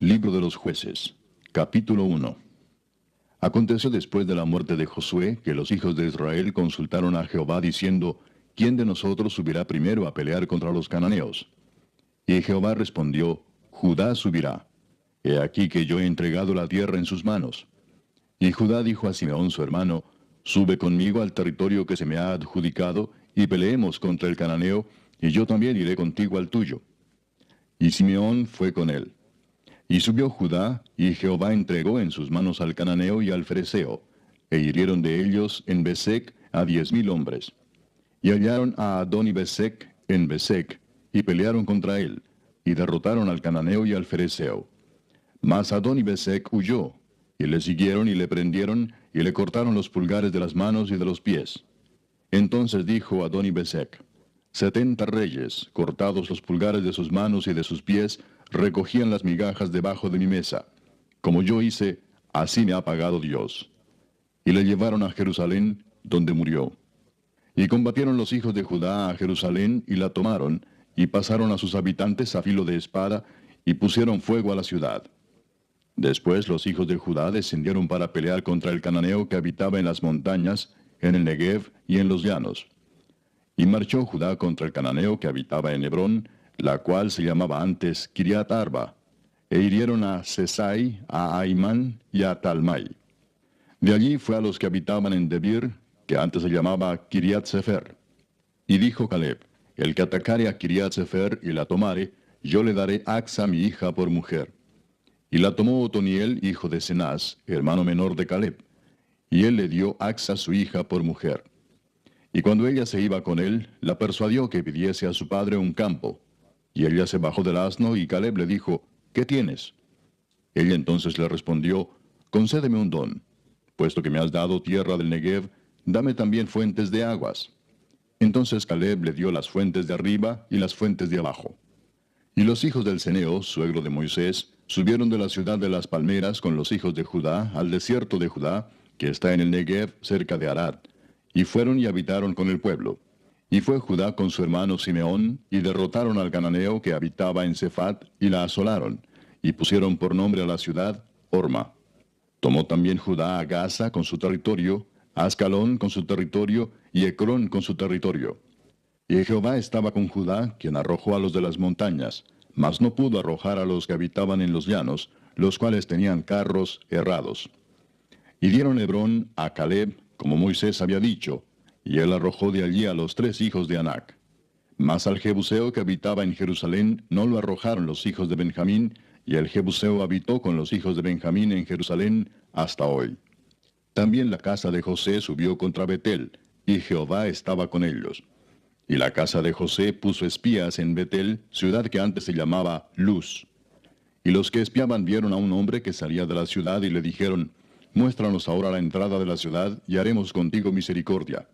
Libro de los Jueces, capítulo 1. Aconteció después de la muerte de Josué, que los hijos de Israel consultaron a Jehová diciendo, ¿quién de nosotros subirá primero a pelear contra los cananeos? Y Jehová respondió, Judá subirá. He aquí que yo he entregado la tierra en sus manos. Y Judá dijo a Simeón su hermano, sube conmigo al territorio que se me ha adjudicado, y peleemos contra el cananeo, y yo también iré contigo al tuyo. Y Simeón fue con él. Y subió Judá, y Jehová entregó en sus manos al cananeo y al fereceo, e hirieron de ellos en Besec a 10,000 hombres. Y hallaron a Adoni-Besec en Besec, y pelearon contra él, y derrotaron al cananeo y al fereceo. Mas Adoni-Besec huyó, y le siguieron y le prendieron, y le cortaron los pulgares de las manos y de los pies. Entonces dijo Adoni-Besec, 70 reyes, cortados los pulgares de sus manos y de sus pies, recogían las migajas debajo de mi mesa. Como yo hice, así me ha pagado Dios. Y le llevaron a Jerusalén, donde murió. Y combatieron los hijos de Judá a Jerusalén, y la tomaron, y pasaron a sus habitantes a filo de espada, y pusieron fuego a la ciudad. Después los hijos de Judá descendieron para pelear contra el cananeo que habitaba en las montañas, en el Negev y en los llanos. Y marchó Judá contra el cananeo que habitaba en Hebrón, la cual se llamaba antes Kiriat Arba, e hirieron a Sesai, a Aimán y a Talmai. De allí fue a los que habitaban en Debir, que antes se llamaba Kiriat Sefer. Y dijo Caleb, el que atacare a Kiriat Sefer y la tomare, yo le daré Axa mi hija por mujer. Y la tomó Otoniel, hijo de Cenaz, hermano menor de Caleb, y él le dio Axa su hija por mujer. Y cuando ella se iba con él, la persuadió que pidiese a su padre un campo. Y ella se bajó del asno, y Caleb le dijo, ¿qué tienes? Ella entonces le respondió, concédeme un don. Puesto que me has dado tierra del Negev, dame también fuentes de aguas. Entonces Caleb le dio las fuentes de arriba y las fuentes de abajo. Y los hijos del Ceneo, suegro de Moisés, subieron de la ciudad de las palmeras con los hijos de Judá al desierto de Judá, que está en el Negev cerca de Arad, y fueron y habitaron con el pueblo. Y fue Judá con su hermano Simeón, y derrotaron al cananeo que habitaba en Cefat, y la asolaron, y pusieron por nombre a la ciudad Orma. Tomó también Judá a Gaza con su territorio, a Ascalón con su territorio, y Ecrón con su territorio. Y Jehová estaba con Judá, quien arrojó a los de las montañas, mas no pudo arrojar a los que habitaban en los llanos, los cuales tenían carros herrados. Y dieron Hebrón a Caleb, como Moisés había dicho, y él arrojó de allí a los 3 hijos de Anac. Mas al Jebuseo que habitaba en Jerusalén no lo arrojaron los hijos de Benjamín, y el Jebuseo habitó con los hijos de Benjamín en Jerusalén hasta hoy. También la casa de José subió contra Betel, y Jehová estaba con ellos. Y la casa de José puso espías en Betel, ciudad que antes se llamaba Luz. Y los que espiaban vieron a un hombre que salía de la ciudad y le dijeron, muéstranos ahora la entrada de la ciudad, y haremos contigo misericordia.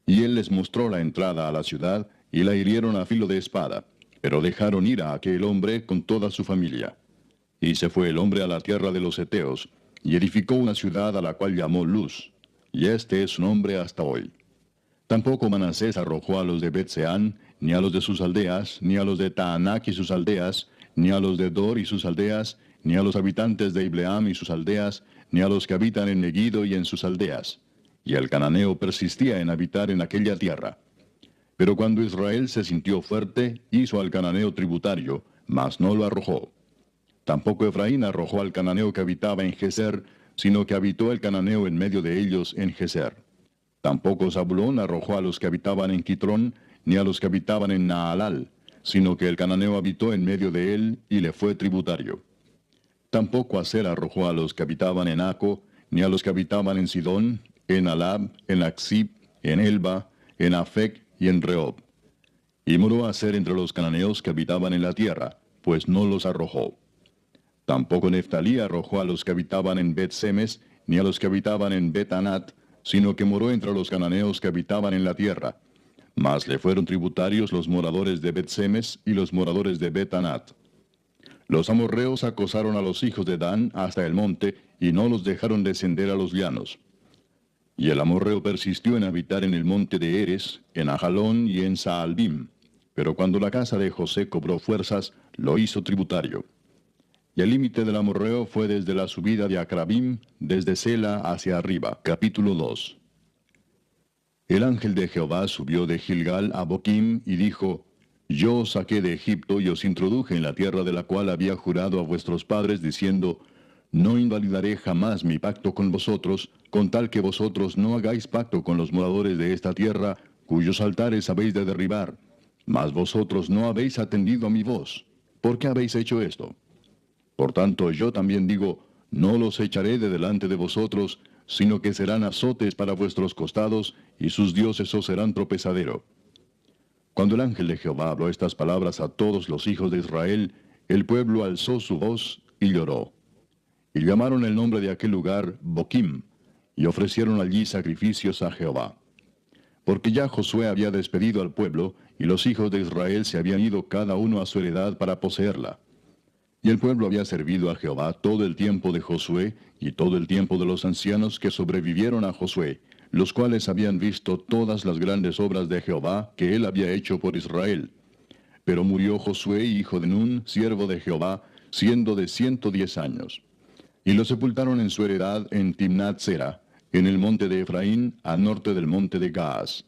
Y él les mostró la entrada a la ciudad, y la hirieron a filo de espada, pero dejaron ir a aquel hombre con toda su familia. Y se fue el hombre a la tierra de los Heteos, y edificó una ciudad a la cual llamó Luz, y este es su nombre hasta hoy. Tampoco Manasés arrojó a los de Bet-Seán, ni a los de sus aldeas, ni a los de Taanac y sus aldeas, ni a los de Dor y sus aldeas, ni a los habitantes de Ibleam y sus aldeas, ni a los que habitan en Megiddo y en sus aldeas. Y el cananeo persistía en habitar en aquella tierra. Pero cuando Israel se sintió fuerte, hizo al cananeo tributario, mas no lo arrojó. Tampoco Efraín arrojó al cananeo que habitaba en Geser, sino que habitó el cananeo en medio de ellos en Geser. Tampoco Zabulón arrojó a los que habitaban en Quitrón, ni a los que habitaban en Naalal, sino que el cananeo habitó en medio de él, y le fue tributario. Tampoco Aser arrojó a los que habitaban en Aco, ni a los que habitaban en Sidón, en Alab, en Aksib, en Elba, en Afec y en Rehob. Y moró Aser entre los cananeos que habitaban en la tierra, pues no los arrojó. Tampoco Neftalí arrojó a los que habitaban en Bet-Semes, ni a los que habitaban en Bet-Anat, sino que moró entre los cananeos que habitaban en la tierra. Mas le fueron tributarios los moradores de Bet-Semes y los moradores de Bet-Anat. Los amorreos acosaron a los hijos de Dan hasta el monte, y no los dejaron descender a los llanos. Y el amorreo persistió en habitar en el monte de Eres, en Ajalón y en Saalbim. Pero cuando la casa de José cobró fuerzas, lo hizo tributario. Y el límite del amorreo fue desde la subida de Acrabim, desde Sela hacia arriba. Capítulo 2. El ángel de Jehová subió de Gilgal a Boquim y dijo: Yo os saqué de Egipto y os introduje en la tierra de la cual había jurado a vuestros padres, diciendo: No invalidaré jamás mi pacto con vosotros, con tal que vosotros no hagáis pacto con los moradores de esta tierra, cuyos altares habéis de derribar. Mas vosotros no habéis atendido a mi voz. ¿Por qué habéis hecho esto? Por tanto, yo también digo: no los echaré de delante de vosotros, sino que serán azotes para vuestros costados, y sus dioses os serán tropezadero. Cuando el ángel de Jehová habló estas palabras a todos los hijos de Israel, el pueblo alzó su voz y lloró. Y llamaron el nombre de aquel lugar Boquim, y ofrecieron allí sacrificios a Jehová. Porque ya Josué había despedido al pueblo, y los hijos de Israel se habían ido cada uno a su heredad para poseerla. Y el pueblo había servido a Jehová todo el tiempo de Josué, y todo el tiempo de los ancianos que sobrevivieron a Josué, los cuales habían visto todas las grandes obras de Jehová que él había hecho por Israel. Pero murió Josué, hijo de Nun, siervo de Jehová, siendo de 110 años. Y lo sepultaron en su heredad en Timnat-Sera, en el monte de Efraín, al norte del monte de Gaas.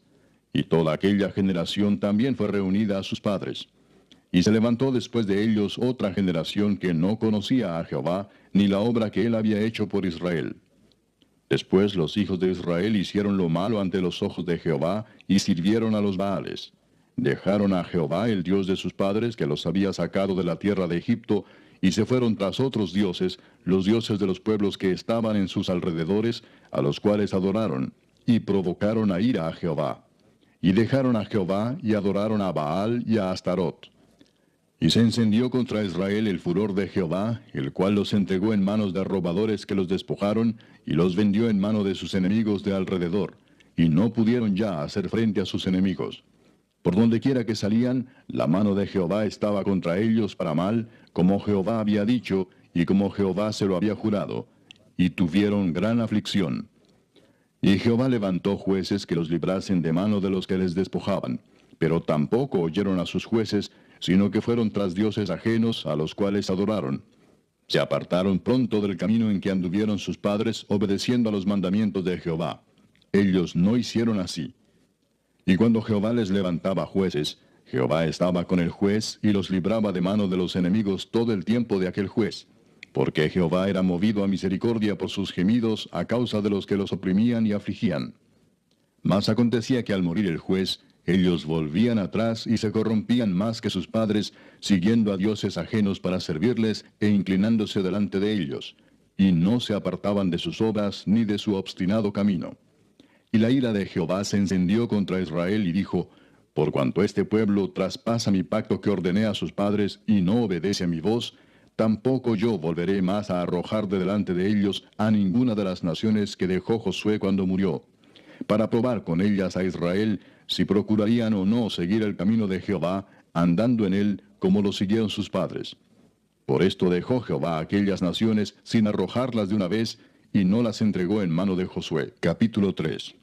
Y toda aquella generación también fue reunida a sus padres. Y se levantó después de ellos otra generación que no conocía a Jehová, ni la obra que él había hecho por Israel. Después los hijos de Israel hicieron lo malo ante los ojos de Jehová, y sirvieron a los Baales. Dejaron a Jehová, el Dios de sus padres, que los había sacado de la tierra de Egipto, y se fueron tras otros dioses, los dioses de los pueblos que estaban en sus alrededores, a los cuales adoraron, y provocaron a ira a Jehová. Y dejaron a Jehová, y adoraron a Baal y a Astarot. Y se encendió contra Israel el furor de Jehová, el cual los entregó en manos de robadores que los despojaron, y los vendió en mano de sus enemigos de alrededor, y no pudieron ya hacer frente a sus enemigos. Por donde quiera que salían, la mano de Jehová estaba contra ellos para mal, como Jehová había dicho, y como Jehová se lo había jurado, y tuvieron gran aflicción. Y Jehová levantó jueces que los librasen de mano de los que les despojaban, pero tampoco oyeron a sus jueces, sino que fueron tras dioses ajenos, a los cuales adoraron. Se apartaron pronto del camino en que anduvieron sus padres, obedeciendo a los mandamientos de Jehová. Ellos no hicieron así. Y cuando Jehová les levantaba jueces, Jehová estaba con el juez, y los libraba de mano de los enemigos todo el tiempo de aquel juez. Porque Jehová era movido a misericordia por sus gemidos, a causa de los que los oprimían y afligían. Mas acontecía que al morir el juez, ellos volvían atrás y se corrompían más que sus padres, siguiendo a dioses ajenos para servirles e inclinándose delante de ellos, y no se apartaban de sus obras ni de su obstinado camino. Y la ira de Jehová se encendió contra Israel y dijo: Por cuanto este pueblo traspasa mi pacto que ordené a sus padres y no obedece a mi voz, tampoco yo volveré más a arrojar de delante de ellos a ninguna de las naciones que dejó Josué cuando murió, para probar con ellas a Israel si procurarían o no seguir el camino de Jehová, andando en él como lo siguieron sus padres. Por esto dejó Jehová a aquellas naciones sin arrojarlas de una vez, y no las entregó en mano de Josué. Capítulo 3.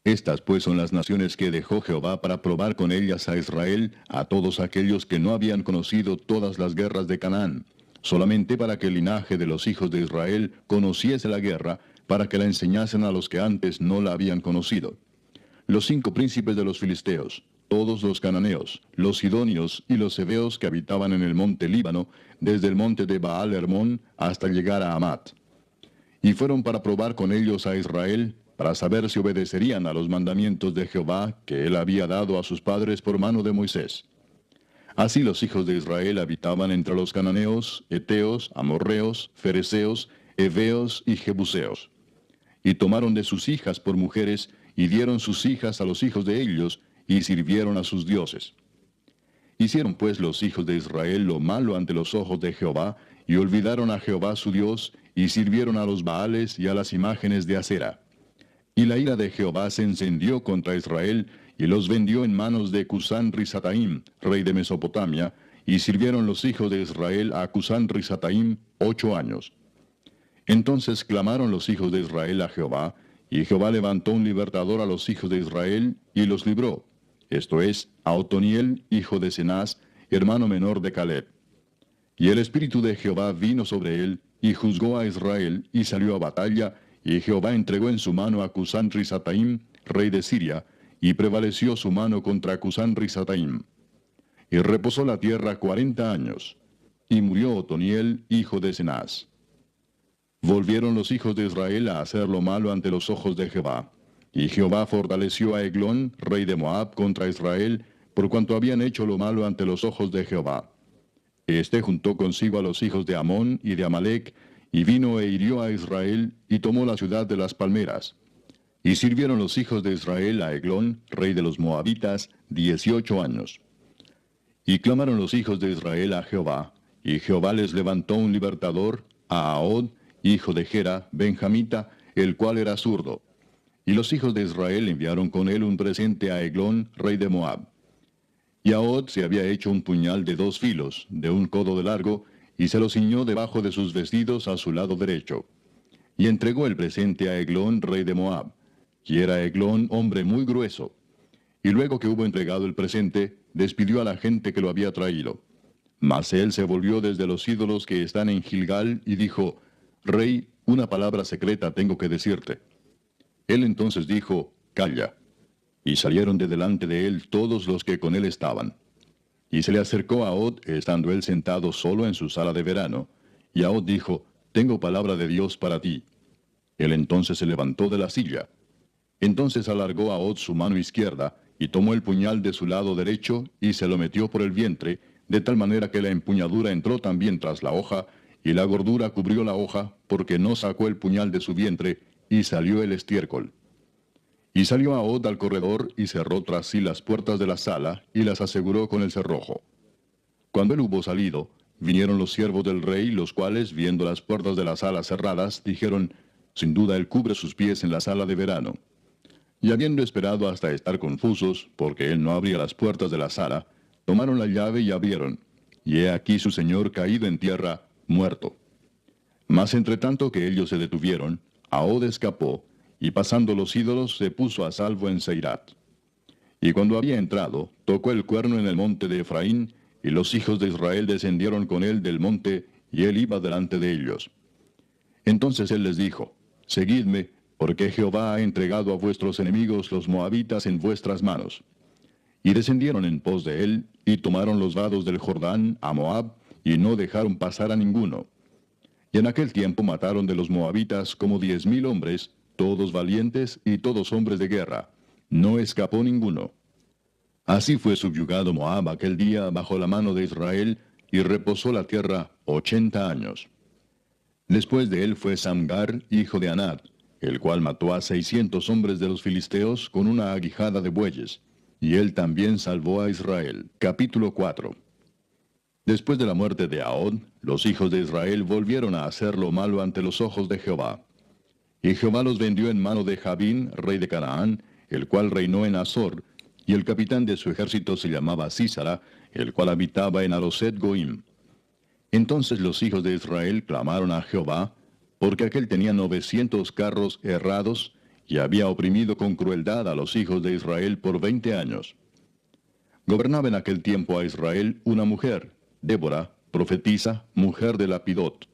Estas pues son las naciones que dejó Jehová para probar con ellas a Israel, a todos aquellos que no habían conocido todas las guerras de Canaán, solamente para que el linaje de los hijos de Israel conociese la guerra, para que la enseñasen a los que antes no la habían conocido. Los 5 príncipes de los filisteos, todos los cananeos, los sidonios y los heveos que habitaban en el monte Líbano, desde el monte de Baal Hermón hasta llegar a Amat. Y fueron para probar con ellos a Israel, para saber si obedecerían a los mandamientos de Jehová que él había dado a sus padres por mano de Moisés. Así los hijos de Israel habitaban entre los cananeos, heteos, amorreos, fereceos, heveos y jebuseos. Y tomaron de sus hijas por mujeres, y dieron sus hijas a los hijos de ellos, y sirvieron a sus dioses. Hicieron pues los hijos de Israel lo malo ante los ojos de Jehová, y olvidaron a Jehová su Dios, y sirvieron a los Baales y a las imágenes de Acera. Y la ira de Jehová se encendió contra Israel, y los vendió en manos de Cusán-Risataim, rey de Mesopotamia, y sirvieron los hijos de Israel a Cusán-Risataim 8 años. Entonces clamaron los hijos de Israel a Jehová, y Jehová levantó un libertador a los hijos de Israel, y los libró, esto es, a Otoniel, hijo de Cenaz, hermano menor de Caleb. Y el Espíritu de Jehová vino sobre él, y juzgó a Israel, y salió a batalla, y Jehová entregó en su mano a Cusán-Risataim, rey de Siria, y prevaleció su mano contra Cusán-Risataim. Y reposó la tierra 40 años, y murió Otoniel, hijo de Cenaz. Volvieron los hijos de Israel a hacer lo malo ante los ojos de Jehová. Y Jehová fortaleció a Eglón, rey de Moab, contra Israel, por cuanto habían hecho lo malo ante los ojos de Jehová. Este juntó consigo a los hijos de Amón y de Amalec, y vino e hirió a Israel, y tomó la ciudad de las palmeras. Y sirvieron los hijos de Israel a Eglón, rey de los Moabitas, 18 años. Y clamaron los hijos de Israel a Jehová, y Jehová les levantó un libertador, a Ahod, hijo de Gera, benjamita, el cual era zurdo. Y los hijos de Israel enviaron con él un presente a Eglón, rey de Moab. Y Ahod se había hecho un puñal de 2 filos, de 1 codo de largo, y se lo ciñó debajo de sus vestidos a su lado derecho. Y entregó el presente a Eglón, rey de Moab, y era Eglón hombre muy grueso. Y luego que hubo entregado el presente, despidió a la gente que lo había traído. Mas él se volvió desde los ídolos que están en Gilgal, y dijo, Rey, una palabra secreta tengo que decirte. Él entonces dijo, Calla. Y salieron de delante de él todos los que con él estaban. Y se le acercó a Ahod, estando él sentado solo en su sala de verano. Y Ahod dijo, Tengo palabra de Dios para ti. Él entonces se levantó de la silla. Entonces alargó Ahod su mano izquierda, y tomó el puñal de su lado derecho, y se lo metió por el vientre, de tal manera que la empuñadura entró también tras la hoja, y la gordura cubrió la hoja, porque no sacó el puñal de su vientre, y salió el estiércol. Y salió Ahod al corredor, y cerró tras sí las puertas de la sala, y las aseguró con el cerrojo. Cuando él hubo salido, vinieron los siervos del rey, los cuales, viendo las puertas de la sala cerradas, dijeron, Sin duda él cubre sus pies en la sala de verano. Y habiendo esperado hasta estar confusos, porque él no abría las puertas de la sala, tomaron la llave y abrieron, y he aquí su señor caído en tierra, muerto. Mas entre tanto que ellos se detuvieron, Ahod escapó, y pasando los ídolos se puso a salvo en Seirat. Y cuando había entrado, tocó el cuerno en el monte de Efraín, y los hijos de Israel descendieron con él del monte, y él iba delante de ellos. Entonces él les dijo, Seguidme, porque Jehová ha entregado a vuestros enemigos los moabitas en vuestras manos. Y descendieron en pos de él, y tomaron los vados del Jordán a Moab, y no dejaron pasar a ninguno. Y en aquel tiempo mataron de los moabitas como 10,000 hombres, todos valientes y todos hombres de guerra. No escapó ninguno. Así fue subyugado Moab aquel día bajo la mano de Israel, y reposó la tierra 80 años. Después de él fue Samgar, hijo de Anat, el cual mató a 600 hombres de los filisteos con una aguijada de bueyes, y él también salvó a Israel. Capítulo 4. Después de la muerte de Ahod, los hijos de Israel volvieron a hacer lo malo ante los ojos de Jehová. Y Jehová los vendió en mano de Jabín, rey de Canaán, el cual reinó en Azor, y el capitán de su ejército se llamaba Sísara, el cual habitaba en Aroset Goim. Entonces los hijos de Israel clamaron a Jehová, porque aquél tenía 900 carros errados, y había oprimido con crueldad a los hijos de Israel por 20 años. Gobernaba en aquel tiempo a Israel una mujer, Débora, profetisa, mujer de Lapidot,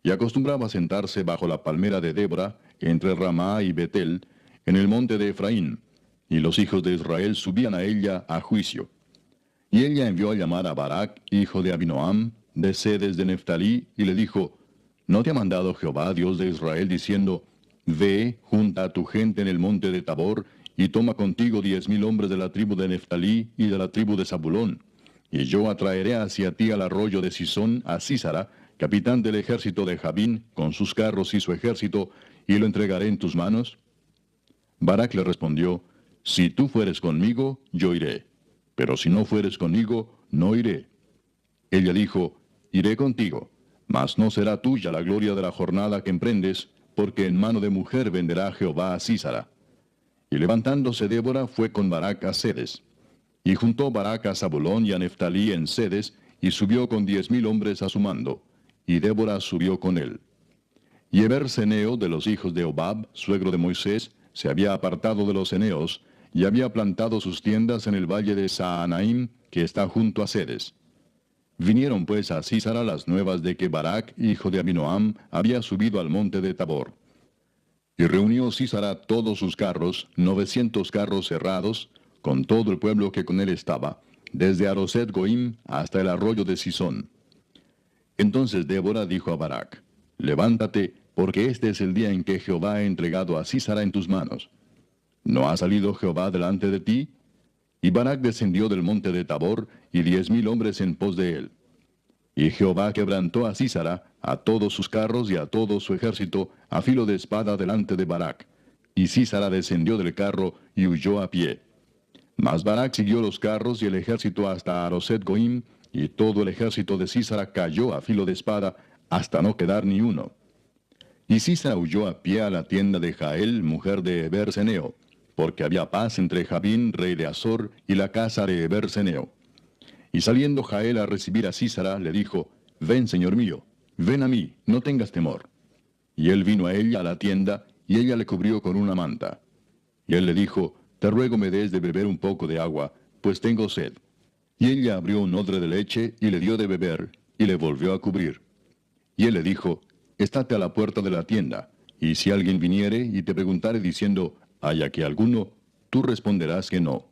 y acostumbraba sentarse bajo la palmera de Débora, entre Ramá y Betel, en el monte de Efraín, y los hijos de Israel subían a ella a juicio. Y ella envió a llamar a Barak, hijo de Abinoam, de Sedes de Neftalí, y le dijo, ¿No te ha mandado Jehová, Dios de Israel, diciendo, Ve, junta a tu gente en el monte de Tabor, y toma contigo 10,000 hombres de la tribu de Neftalí y de la tribu de Zabulón, y yo atraeré hacia ti al arroyo de Sisón a Sísara, capitán del ejército de Jabín, con sus carros y su ejército, y lo entregaré en tus manos? Barak le respondió, Si tú fueres conmigo, yo iré, pero si no fueres conmigo, no iré. Ella dijo, Iré contigo, mas no será tuya la gloria de la jornada que emprendes, porque en mano de mujer venderá Jehová a Sísara. Y levantándose Débora fue con Barak a Sedes. Y juntó Barak a Zabulón y a Neftalí en Sedes, y subió con 10,000 hombres a su mando, y Débora subió con él. Y Eber-Seneo de los hijos de Obab, suegro de Moisés, se había apartado de los eneos, y había plantado sus tiendas en el valle de Saanaim, que está junto a Sedes. Vinieron pues a Sísara las nuevas de que Barac, hijo de Abinoam, había subido al monte de Tabor. Y reunió Sísara todos sus carros, 900 carros cerrados, con todo el pueblo que con él estaba, desde Aroset Goim hasta el arroyo de Sisón. Entonces Débora dijo a Barac: Levántate, porque este es el día en que Jehová ha entregado a Sísara en tus manos. ¿No ha salido Jehová delante de ti? Y Barac descendió del monte de Tabor, y 10,000 hombres en pos de él. Y Jehová quebrantó a Sísara, a todos sus carros y a todo su ejército, a filo de espada delante de Barac. Y Sísara descendió del carro y huyó a pie. Mas Barac siguió los carros y el ejército hasta Aroset Goim, y todo el ejército de Sísara cayó a filo de espada, hasta no quedar ni uno. Y Sísara huyó a pie a la tienda de Jael, mujer de Eber-Seneo, porque había paz entre Jabín, rey de Azor, y la casa de Eber-Seneo. Y saliendo Jael a recibir a Sísara, le dijo: Ven, señor mío, ven a mí, no tengas temor. Y él vino a ella a la tienda, y ella le cubrió con una manta. Y él le dijo: Te ruego me des de beber un poco de agua, pues tengo sed. Y ella abrió un odre de leche, y le dio de beber, y le volvió a cubrir. Y él le dijo: Estate a la puerta de la tienda, y si alguien viniere y te preguntare diciendo: ¿Hay aquí alguno?, tú responderás que no.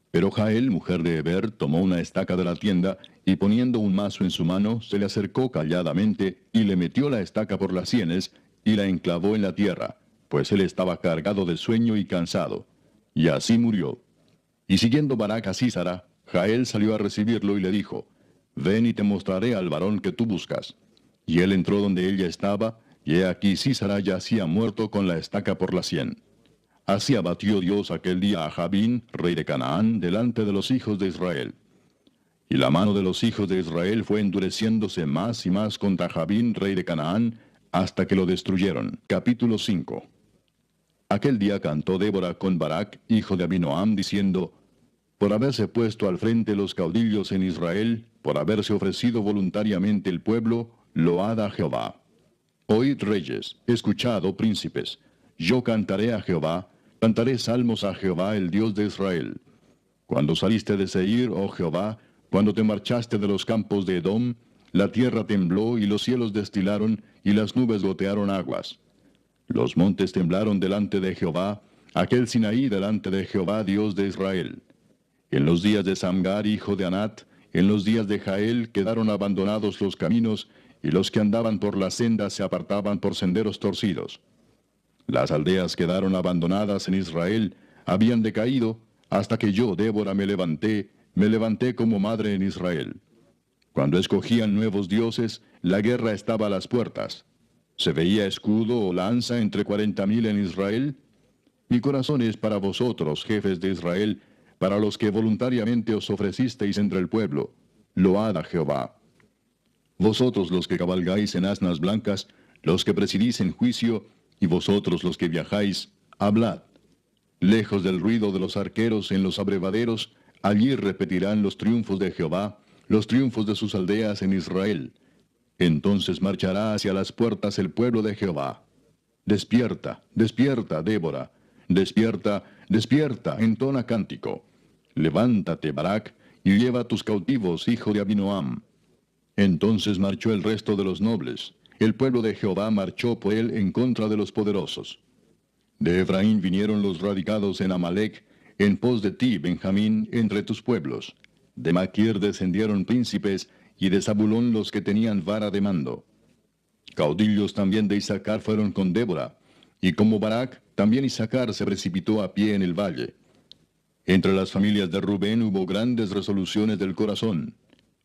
Pero Jael, mujer de Eber, tomó una estaca de la tienda, y poniendo un mazo en su mano, se le acercó calladamente, y le metió la estaca por las sienes, y la enclavó en la tierra, pues él estaba cargado de sueño y cansado. Y así murió. Y siguiendo Barac a Sísara, Jael salió a recibirlo y le dijo: Ven y te mostraré al varón que tú buscas. Y él entró donde ella estaba, y he aquí Sísara yacía muerto con la estaca por la sien. Así abatió Dios aquel día a Jabín, rey de Canaán, delante de los hijos de Israel. Y la mano de los hijos de Israel fue endureciéndose más y más contra Jabín, rey de Canaán, hasta que lo destruyeron. Capítulo 5. Aquel día cantó Débora con Barac, hijo de Abinoam, diciendo: Por haberse puesto al frente los caudillos en Israel, por haberse ofrecido voluntariamente el pueblo, load a Jehová. Oíd reyes, escuchad, oh príncipes. Yo cantaré a Jehová, cantaré salmos a Jehová, el Dios de Israel. Cuando saliste de Seir, oh Jehová, cuando te marchaste de los campos de Edom, la tierra tembló y los cielos destilaron y las nubes gotearon aguas. Los montes temblaron delante de Jehová, aquel Sinaí delante de Jehová, Dios de Israel. En los días de Samgar, hijo de Anat, en los días de Jael, quedaron abandonados los caminos, y los que andaban por las sendas se apartaban por senderos torcidos. Las aldeas quedaron abandonadas en Israel, habían decaído, hasta que yo, Débora, me levanté como madre en Israel. Cuando escogían nuevos dioses, la guerra estaba a las puertas. ¿Se veía escudo o lanza entre 40,000 en Israel? Mi corazón es para vosotros, jefes de Israel, para los que voluntariamente os ofrecisteis entre el pueblo. Load a Jehová. Vosotros los que cabalgáis en asnas blancas, los que presidís en juicio, y vosotros los que viajáis, hablad. Lejos del ruido de los arqueros en los abrevaderos, allí repetirán los triunfos de Jehová, los triunfos de sus aldeas en Israel. Entonces marchará hacia las puertas el pueblo de Jehová. Despierta, despierta, Débora. Despierta, despierta, entona cántico. Levántate, Barac, y lleva tus cautivos, hijo de Abinoam. Entonces marchó el resto de los nobles. El pueblo de Jehová marchó por él en contra de los poderosos. De Efraín vinieron los radicados en Amalec, en pos de ti, Benjamín, entre tus pueblos. De Maquir descendieron príncipes, y de Zabulón los que tenían vara de mando. Caudillos también de Isaacar fueron con Débora, y como Barac, también Isaacar se precipitó a pie en el valle. Entre las familias de Rubén hubo grandes resoluciones del corazón.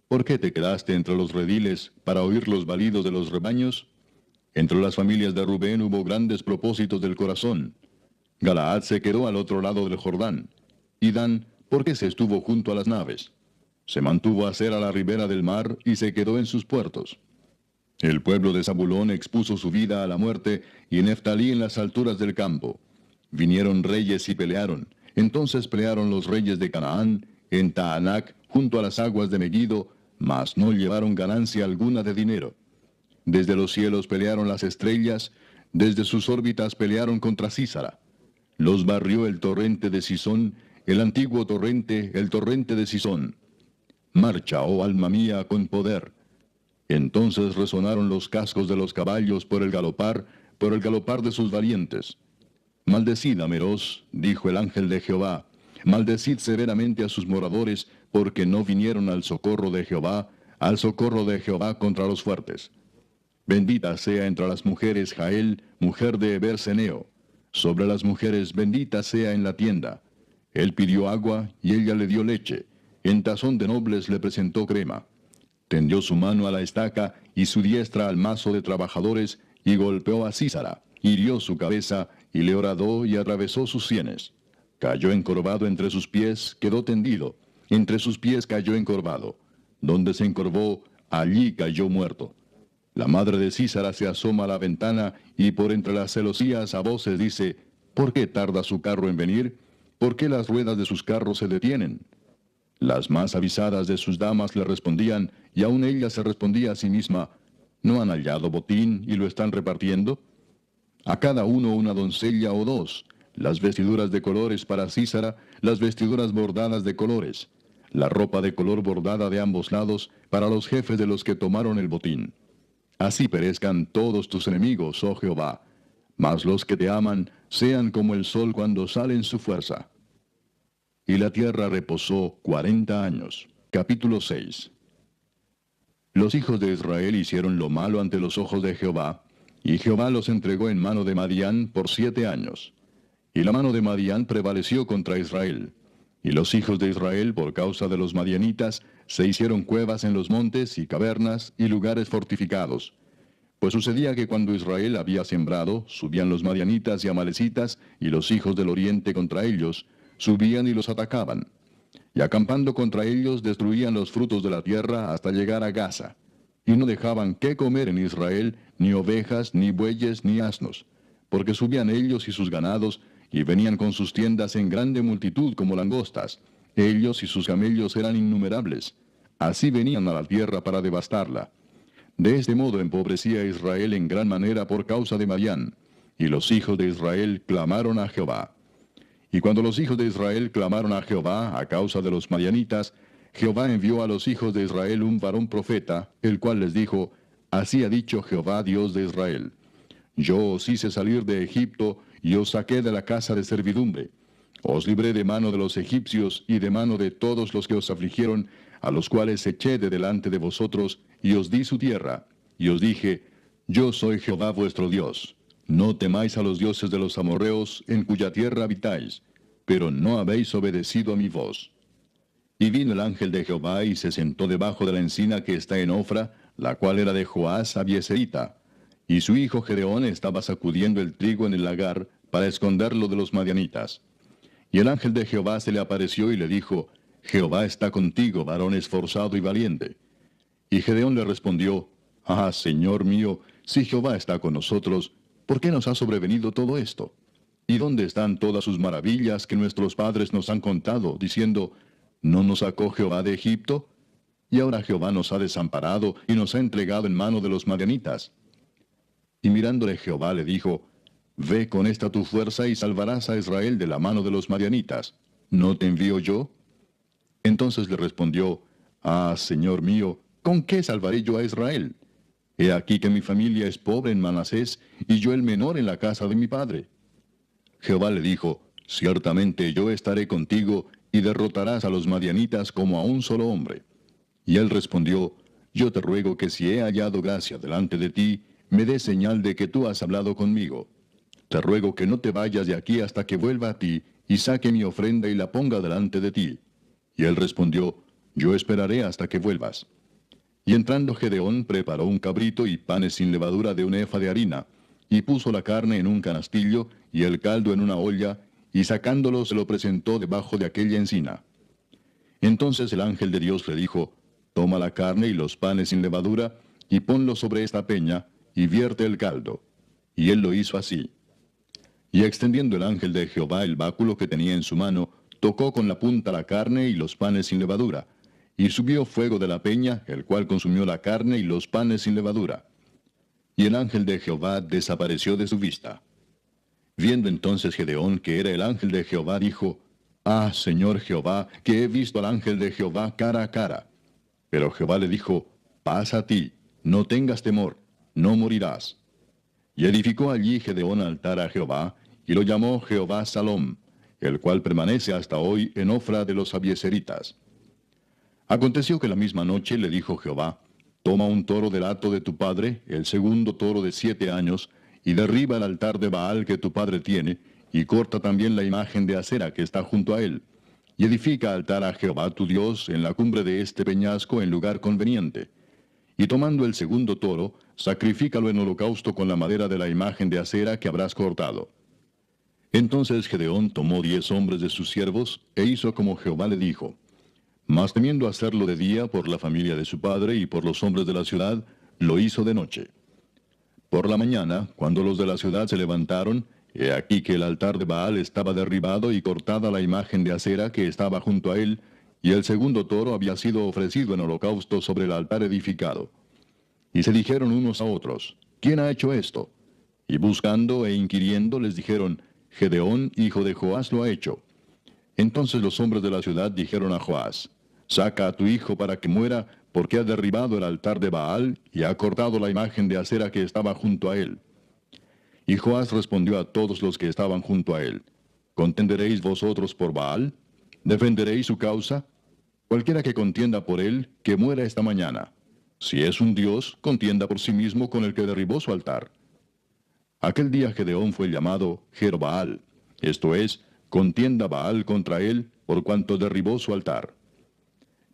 ¿Por qué te quedaste entre los rediles para oír los balidos de los rebaños? Entre las familias de Rubén hubo grandes propósitos del corazón. Galaad se quedó al otro lado del Jordán. Y Dan, ¿por qué se estuvo junto a las naves? Se mantuvo a ser a la ribera del mar y se quedó en sus puertos. El pueblo de Zabulón expuso su vida a la muerte, y Neftalí en las alturas del campo. Vinieron reyes y pelearon. Entonces pelearon los reyes de Canaán, en Taanac, junto a las aguas de Megiddo, mas no llevaron ganancia alguna de dinero. Desde los cielos pelearon las estrellas, desde sus órbitas pelearon contra Sísara. Los barrió el torrente de Sisón, el antiguo torrente, el torrente de Sisón. Marcha, oh alma mía, con poder. Entonces resonaron los cascos de los caballos por el galopar de sus valientes. Maldecid a Meroz, dijo el ángel de Jehová, maldecid severamente a sus moradores, porque no vinieron al socorro de Jehová contra los fuertes. Bendita sea entre las mujeres Jael, mujer de Eber-Seneo. Sobre las mujeres bendita sea en la tienda. Él pidió agua, y ella le dio leche. En tazón de nobles le presentó crema. Tendió su mano a la estaca, y su diestra al mazo de trabajadores, y golpeó a Sísara, hirió su cabeza, y le horadó y atravesó sus sienes. Cayó encorvado entre sus pies, quedó tendido. Entre sus pies cayó encorvado. Donde se encorvó, allí cayó muerto. La madre de Sísara se asoma a la ventana, y por entre las celosías a voces dice, ¿por qué tarda su carro en venir? ¿Por qué las ruedas de sus carros se detienen? Las más avisadas de sus damas le respondían, y aun ella se respondía a sí misma, ¿no han hallado botín y lo están repartiendo? A cada uno una doncella o dos, las vestiduras de colores para Sísara, las vestiduras bordadas de colores, la ropa de color bordada de ambos lados para los jefes de los que tomaron el botín. Así perezcan todos tus enemigos, oh Jehová, mas los que te aman sean como el sol cuando sale en su fuerza. Y la tierra reposó 40 años. Capítulo 6. Los hijos de Israel hicieron lo malo ante los ojos de Jehová, y Jehová los entregó en mano de Madián por 7 años. Y la mano de Madián prevaleció contra Israel. Y los hijos de Israel, por causa de los madianitas, se hicieron cuevas en los montes y cavernas y lugares fortificados. Pues sucedía que cuando Israel había sembrado, subían los madianitas y amalecitas, y los hijos del oriente contra ellos, subían y los atacaban. Y acampando contra ellos, destruían los frutos de la tierra hasta llegar a Gaza. Y no dejaban qué comer en Israel, ni ovejas, ni bueyes, ni asnos, porque subían ellos y sus ganados, y venían con sus tiendas en grande multitud como langostas. Ellos y sus camellos eran innumerables. Así venían a la tierra para devastarla. De este modo empobrecía Israel en gran manera por causa de Madián. Y los hijos de Israel clamaron a Jehová. Y cuando los hijos de Israel clamaron a Jehová a causa de los madianitas, Jehová envió a los hijos de Israel un varón profeta, el cual les dijo, Así ha dicho Jehová Dios de Israel. Yo os hice salir de Egipto, y os saqué de la casa de servidumbre. Os libré de mano de los egipcios, y de mano de todos los que os afligieron, a los cuales eché de delante de vosotros, y os di su tierra. Y os dije, Yo soy Jehová vuestro Dios. No temáis a los dioses de los amorreos, en cuya tierra habitáis, pero no habéis obedecido a mi voz. Y vino el ángel de Jehová, y se sentó debajo de la encina que está en Ofra, la cual era de Joás Abieserita. Y su hijo Gedeón estaba sacudiendo el trigo en el lagar, para esconderlo de los madianitas. Y el ángel de Jehová se le apareció y le dijo, Jehová está contigo, varón esforzado y valiente. Y Gedeón le respondió, Ah, Señor mío, si Jehová está con nosotros, ¿por qué nos ha sobrevenido todo esto? ¿Y dónde están todas sus maravillas que nuestros padres nos han contado, diciendo, ¿no nos sacó Jehová de Egipto? Y ahora Jehová nos ha desamparado y nos ha entregado en mano de los madianitas. Y mirándole Jehová le dijo, Ve con esta tu fuerza y salvarás a Israel de la mano de los madianitas. ¿No te envío yo? Entonces le respondió, Ah, Señor mío, ¿con qué salvaré yo a Israel? He aquí que mi familia es pobre en Manasés, y yo el menor en la casa de mi padre. Jehová le dijo, Ciertamente yo estaré contigo, y derrotarás a los madianitas como a un solo hombre. Y él respondió, Yo te ruego que si he hallado gracia delante de ti, me des señal de que tú has hablado conmigo. Te ruego que no te vayas de aquí hasta que vuelva a ti, y saque mi ofrenda y la ponga delante de ti. Y él respondió, Yo esperaré hasta que vuelvas. Y entrando Gedeón preparó un cabrito y panes sin levadura de un efa de harina, y puso la carne en un canastillo, y el caldo en una olla, y sacándolo se lo presentó debajo de aquella encina. Entonces el ángel de Dios le dijo, Toma la carne y los panes sin levadura, y ponlo sobre esta peña, y vierte el caldo. Y él lo hizo así. Y extendiendo el ángel de Jehová el báculo que tenía en su mano, tocó con la punta la carne y los panes sin levadura. Y subió fuego de la peña, el cual consumió la carne y los panes sin levadura. Y el ángel de Jehová desapareció de su vista. Viendo entonces Gedeón que era el ángel de Jehová, dijo, Ah, Señor Jehová, que he visto al ángel de Jehová cara a cara. Pero Jehová le dijo, pasa a ti, no tengas temor, no morirás. Y edificó allí Gedeón altar a Jehová, y lo llamó Jehová Salom, el cual permanece hasta hoy en Ofra de los abieseritas. Aconteció que la misma noche le dijo Jehová, toma un toro del hato de tu padre, el segundo toro de 7 años, y derriba el altar de Baal que tu padre tiene, y corta también la imagen de acera que está junto a él, y edifica altar a Jehová tu Dios en la cumbre de este peñasco en lugar conveniente. Y tomando el segundo toro, sacrifícalo en holocausto con la madera de la imagen de acera que habrás cortado. Entonces Gedeón tomó 10 hombres de sus siervos, e hizo como Jehová le dijo. Mas temiendo hacerlo de día por la familia de su padre y por los hombres de la ciudad, lo hizo de noche. Por la mañana, cuando los de la ciudad se levantaron, he aquí que el altar de Baal estaba derribado y cortada la imagen de acera que estaba junto a él, y el segundo toro había sido ofrecido en holocausto sobre el altar edificado. Y se dijeron unos a otros, ¿quién ha hecho esto? Y buscando e inquiriendo les dijeron, Gedeón, hijo de Joás, lo ha hecho. Entonces los hombres de la ciudad dijeron a Joás, saca a tu hijo para que muera, porque ha derribado el altar de Baal y ha cortado la imagen de acera que estaba junto a él. Y Joás respondió a todos los que estaban junto a él, ¿contenderéis vosotros por Baal? ¿Defenderéis su causa? Cualquiera que contienda por él, que muera esta mañana. Si es un dios, contienda por sí mismo con el que derribó su altar. Aquel día Gedeón fue llamado Jerbaal, esto es, contienda Baal contra él, por cuanto derribó su altar.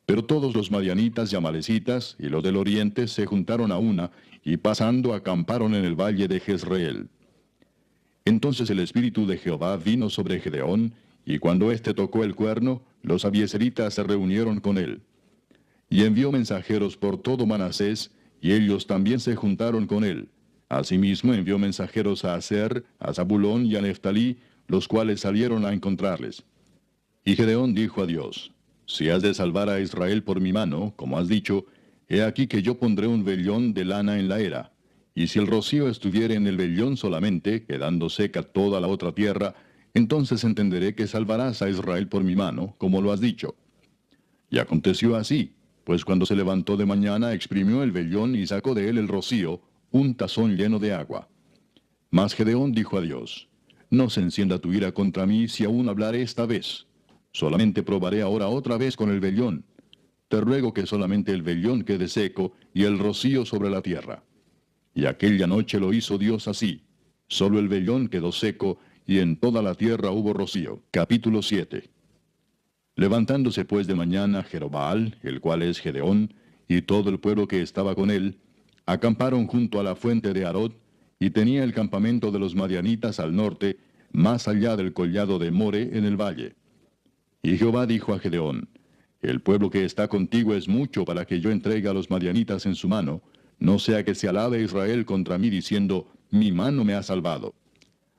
Pero todos los madianitas y amalecitas y los del oriente se juntaron a una, y pasando acamparon en el valle de Jezreel. Entonces el espíritu de Jehová vino sobre Gedeón, y cuando éste tocó el cuerno, los abieseritas se reunieron con él. Y envió mensajeros por todo Manasés, y ellos también se juntaron con él. Asimismo envió mensajeros a Aser, a Zabulón y a Neftalí, los cuales salieron a encontrarles. Y Gedeón dijo a Dios, si has de salvar a Israel por mi mano, como has dicho, he aquí que yo pondré un vellón de lana en la era. Y si el rocío estuviere en el vellón solamente, quedando seca toda la otra tierra, entonces entenderé que salvarás a Israel por mi mano, como lo has dicho. Y aconteció así, pues cuando se levantó de mañana exprimió el vellón y sacó de él el rocío, un tazón lleno de agua. Mas Gedeón dijo a Dios, no se encienda tu ira contra mí si aún hablaré esta vez. Solamente probaré ahora otra vez con el vellón. Te ruego que solamente el vellón quede seco y el rocío sobre la tierra. Y aquella noche lo hizo Dios así. Solo el vellón quedó seco y en toda la tierra hubo rocío. Capítulo 7. Levantándose pues de mañana Jerobbaal, el cual es Gedeón, y todo el pueblo que estaba con él, acamparon junto a la fuente de Arod, y tenía el campamento de los madianitas al norte, más allá del collado de More en el valle. Y Jehová dijo a Gedeón, el pueblo que está contigo es mucho para que yo entregue a los madianitas en su mano, no sea que se alabe Israel contra mí diciendo, mi mano me ha salvado.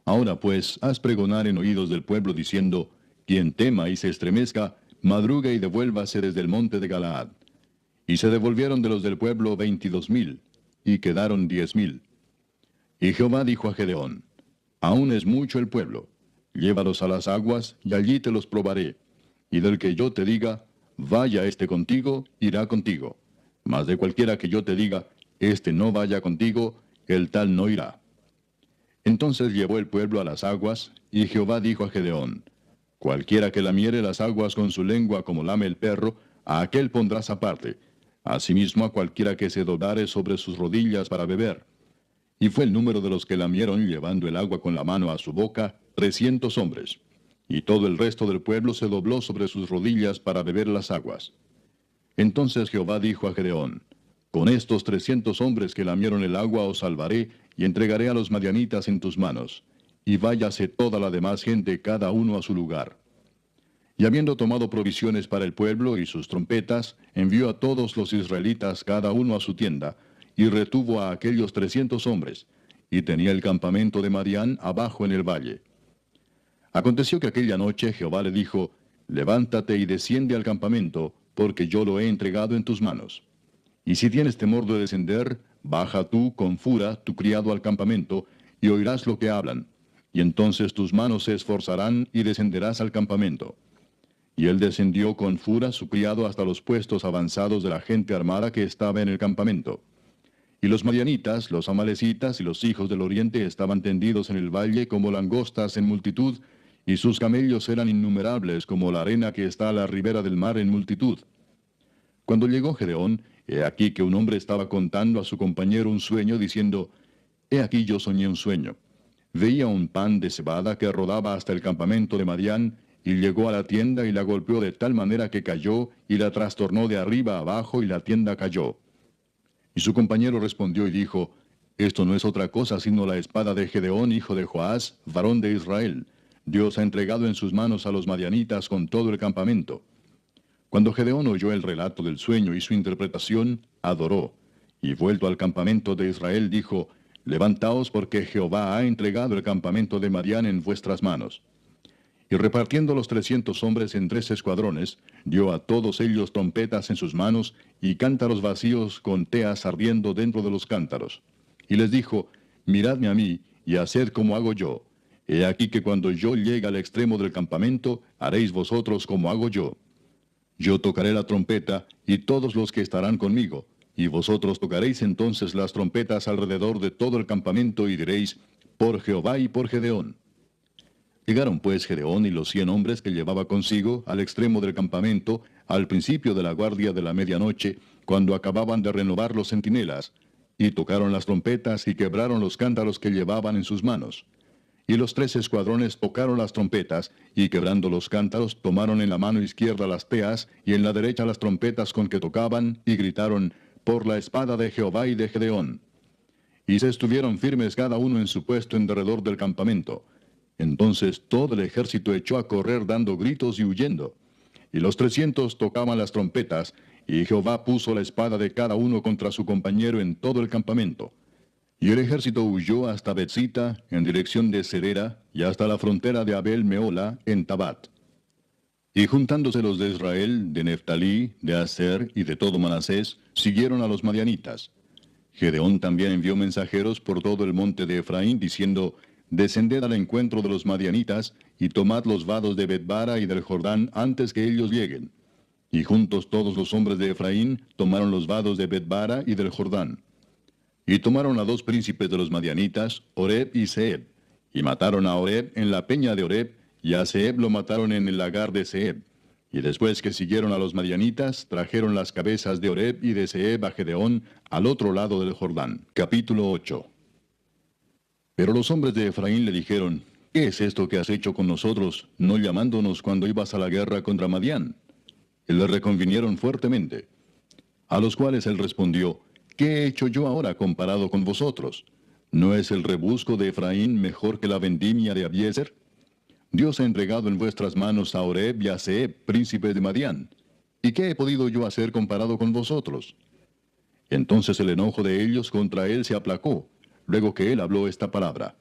Ahora pues, haz pregonar en oídos del pueblo diciendo, quien tema y se estremezca, madrugue y devuélvase desde el monte de Galaad. Y se devolvieron de los del pueblo 22,000, y quedaron 10,000. Y Jehová dijo a Gedeón, aún es mucho el pueblo, llévalos a las aguas, y allí te los probaré. Y del que yo te diga, vaya este contigo, irá contigo. Mas de cualquiera que yo te diga, este no vaya contigo, el tal no irá. Entonces llevó el pueblo a las aguas, y Jehová dijo a Gedeón, cualquiera que lamiere las aguas con su lengua como lame el perro, a aquel pondrás aparte. Asimismo a cualquiera que se doblare sobre sus rodillas para beber. Y fue el número de los que lamieron llevando el agua con la mano a su boca, 300 hombres. Y todo el resto del pueblo se dobló sobre sus rodillas para beber las aguas. Entonces Jehová dijo a Gedeón, con estos 300 hombres que lamieron el agua os salvaré, y entregaré a los madianitas en tus manos. Y váyase toda la demás gente cada uno a su lugar. Y habiendo tomado provisiones para el pueblo y sus trompetas, envió a todos los israelitas cada uno a su tienda, y retuvo a aquellos 300 hombres, y tenía el campamento de Madián abajo en el valle. Aconteció que aquella noche Jehová le dijo, levántate y desciende al campamento, porque yo lo he entregado en tus manos. Y si tienes temor de descender, baja tú con Fura, tu criado, al campamento, y oirás lo que hablan. Y entonces tus manos se esforzarán y descenderás al campamento. Y él descendió con Fura su criado hasta los puestos avanzados de la gente armada que estaba en el campamento. Y los madianitas, los amalecitas y los hijos del oriente estaban tendidos en el valle como langostas en multitud, y sus camellos eran innumerables como la arena que está a la ribera del mar en multitud. Cuando llegó Gedeón, he aquí que un hombre estaba contando a su compañero un sueño, diciendo, He aquí yo soñé un sueño. Veía un pan de cebada que rodaba hasta el campamento de Madián, y llegó a la tienda y la golpeó de tal manera que cayó, y la trastornó de arriba a abajo, y la tienda cayó. Y su compañero respondió y dijo, Esto no es otra cosa sino la espada de Gedeón, hijo de Joás, varón de Israel. Dios ha entregado en sus manos a los madianitas con todo el campamento. Cuando Gedeón oyó el relato del sueño y su interpretación, adoró. Y vuelto al campamento de Israel, dijo, Levantaos porque Jehová ha entregado el campamento de Madián en vuestras manos. Y repartiendo los 300 hombres en 3 escuadrones, dio a todos ellos trompetas en sus manos y cántaros vacíos con teas ardiendo dentro de los cántaros. Y les dijo, Miradme a mí, y haced como hago yo. He aquí que cuando yo llegue al extremo del campamento, haréis vosotros como hago yo. Yo tocaré la trompeta, y todos los que estarán conmigo, y vosotros tocaréis entonces las trompetas alrededor de todo el campamento, y diréis, por Jehová y por Gedeón. Llegaron pues Gedeón y los 100 hombres que llevaba consigo al extremo del campamento, al principio de la guardia de la medianoche, cuando acababan de renovar los centinelas, y tocaron las trompetas y quebraron los cántaros que llevaban en sus manos. Y los 3 escuadrones tocaron las trompetas, y quebrando los cántaros, tomaron en la mano izquierda las teas, y en la derecha las trompetas con que tocaban, y gritaron, por la espada de Jehová y de Gedeón. Y se estuvieron firmes cada uno en su puesto en derredor del campamento. Entonces todo el ejército echó a correr dando gritos y huyendo. Y los 300 tocaban las trompetas, y Jehová puso la espada de cada uno contra su compañero en todo el campamento. Y el ejército huyó hasta Betzita, en dirección de Serera, y hasta la frontera de Abel Meola, en Tabat. Y juntándose los de Israel, de Neftalí, de Aser y de todo Manasés, siguieron a los madianitas. Gedeón también envió mensajeros por todo el monte de Efraín, diciendo, Descended al encuentro de los madianitas, y tomad los vados de Betbara y del Jordán antes que ellos lleguen. Y juntos todos los hombres de Efraín tomaron los vados de Betbara y del Jordán. Y tomaron a 2 príncipes de los madianitas, Oreb y Zeeb, y mataron a Oreb en la peña de Oreb, y a Zeeb lo mataron en el lagar de Zeeb. Y después que siguieron a los madianitas, trajeron las cabezas de Oreb y de Zeeb a Gedeón al otro lado del Jordán. Capítulo 8. Pero los hombres de Efraín le dijeron, ¿qué es esto que has hecho con nosotros, no llamándonos cuando ibas a la guerra contra Madián? Y le reconvinieron fuertemente. A los cuales él respondió, ¿qué he hecho yo ahora comparado con vosotros? ¿No es el rebusco de Efraín mejor que la vendimia de Abiezer? Dios ha entregado en vuestras manos a Oreb y a Zeeb, príncipes de Madián. ¿Y qué he podido yo hacer comparado con vosotros? Entonces el enojo de ellos contra él se aplacó, luego que él habló esta palabra.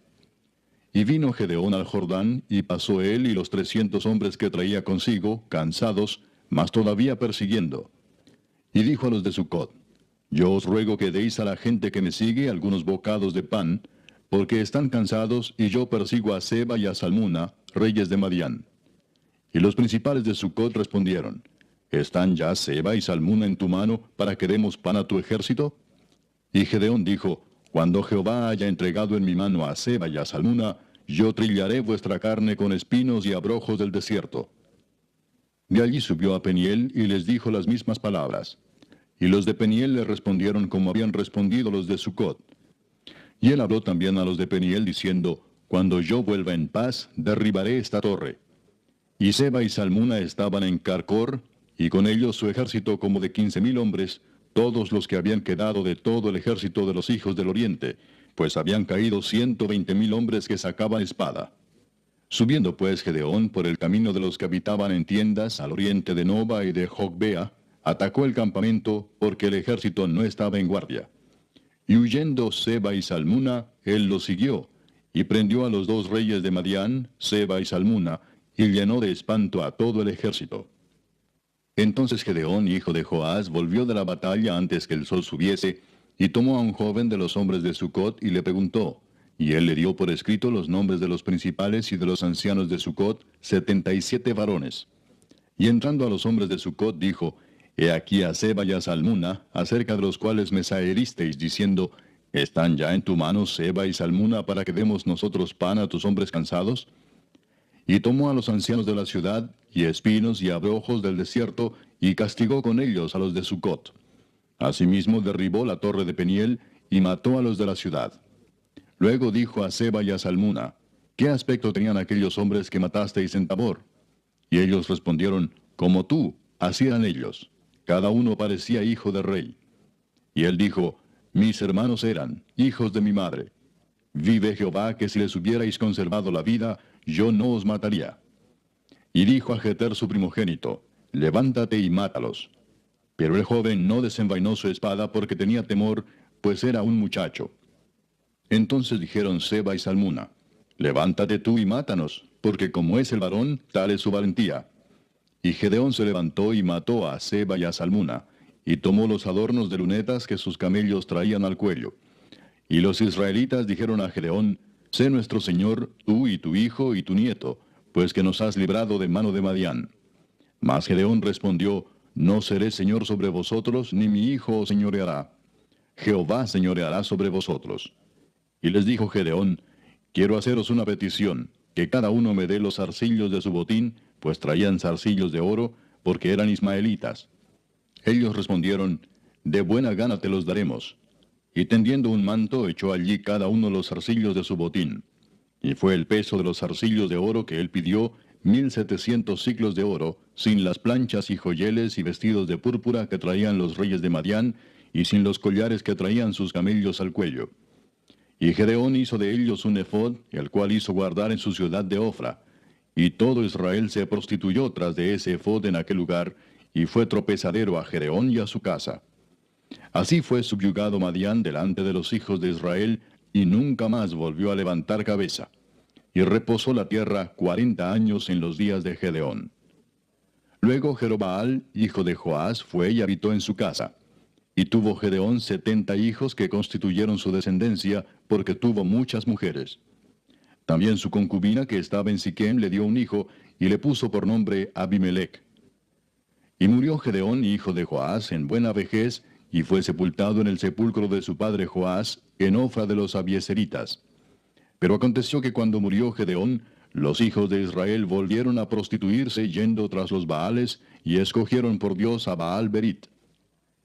Y vino Gedeón al Jordán, y pasó él y los 300 hombres que traía consigo, cansados, mas todavía persiguiendo. Y dijo a los de Sucot, Yo os ruego que deis a la gente que me sigue algunos bocados de pan, porque están cansados, y yo persigo a Seba y a Salmuna, reyes de Madián. Y los principales de Sucot respondieron, ¿están ya Seba y Salmuna en tu mano para que demos pan a tu ejército? Y Gedeón dijo, Cuando Jehová haya entregado en mi mano a Seba y a Salmuna, yo trillaré vuestra carne con espinos y abrojos del desierto. De allí subió a Peniel y les dijo las mismas palabras. Y los de Peniel le respondieron como habían respondido los de Sucot. Y él habló también a los de Peniel diciendo, Cuando yo vuelva en paz, derribaré esta torre. Y Seba y Salmuna estaban en Carcor, y con ellos su ejército como de 15,000 hombres, todos los que habían quedado de todo el ejército de los hijos del oriente, pues habían caído 120,000 hombres que sacaban espada. Subiendo pues Gedeón por el camino de los que habitaban en tiendas al oriente de Noba y de Jogbea, atacó el campamento porque el ejército no estaba en guardia. Y huyendo Seba y Salmuna, él los siguió, y prendió a los 2 reyes de Madián, Seba y Salmuna, y llenó de espanto a todo el ejército. Entonces Gedeón, hijo de Joás, volvió de la batalla antes que el sol subiese, y tomó a un joven de los hombres de Sucot y le preguntó, y él le dio por escrito los nombres de los principales y de los ancianos de Sucot, 77 varones. Y entrando a los hombres de Sucot, dijo, He aquí a Seba y a Salmuna, acerca de los cuales me saheristeis, diciendo, ¿Están ya en tu mano Seba y Salmuna para que demos nosotros pan a tus hombres cansados? Y tomó a los ancianos de la ciudad, y espinos y abrojos del desierto, y castigó con ellos a los de Sucot. Asimismo derribó la torre de Peniel, y mató a los de la ciudad. Luego dijo a Seba y a Salmuna, ¿Qué aspecto tenían aquellos hombres que matasteis en Tabor? Y ellos respondieron, Como tú, así eran ellos. Cada uno parecía hijo de rey. Y él dijo, Mis hermanos eran hijos de mi madre. Vive Jehová que si les hubierais conservado la vida, yo no os mataría. Y dijo a Jeter su primogénito, Levántate y mátalos. Pero el joven no desenvainó su espada porque tenía temor, pues era un muchacho. Entonces dijeron Seba y Salmuna, Levántate tú y mátanos, porque como es el varón, tal es su valentía. Y Gedeón se levantó y mató a Seba y a Salmuna, y tomó los adornos de lunetas que sus camellos traían al cuello. Y los israelitas dijeron a Gedeón, Sé nuestro señor, tú y tu hijo y tu nieto, pues que nos has librado de mano de Madián. Mas Gedeón respondió, No seré señor sobre vosotros, ni mi hijo os señoreará. Jehová señoreará sobre vosotros. Y les dijo Gedeón, Quiero haceros una petición, que cada uno me dé los zarcillos de su botín, pues traían zarcillos de oro, porque eran ismaelitas. Ellos respondieron, De buena gana te los daremos. Y tendiendo un manto, echó allí cada uno los zarcillos de su botín. Y fue el peso de los zarcillos de oro que él pidió, 1700 siclos de oro, sin las planchas y joyeles y vestidos de púrpura que traían los reyes de Madián, y sin los collares que traían sus camellos al cuello. Y Gedeón hizo de ellos un ephod, el cual hizo guardar en su ciudad de Ofra. Y todo Israel se prostituyó tras de ese ephod en aquel lugar, y fue tropezadero a Gedeón y a su casa. Así fue subyugado Madián delante de los hijos de Israel, y nunca más volvió a levantar cabeza. Y reposó la tierra 40 años en los días de Gedeón. Luego Jerobaal, hijo de Joás, fue y habitó en su casa. Y tuvo Gedeón 70 hijos que constituyeron su descendencia, porque tuvo muchas mujeres. También su concubina que estaba en Siquem le dio un hijo, y le puso por nombre Abimelech. Y murió Gedeón, hijo de Joás, en buena vejez, y fue sepultado en el sepulcro de su padre Joás, en Ofra de los Abieseritas. Pero aconteció que cuando murió Gedeón, los hijos de Israel volvieron a prostituirse yendo tras los Baales, y escogieron por Dios a Baal Berit.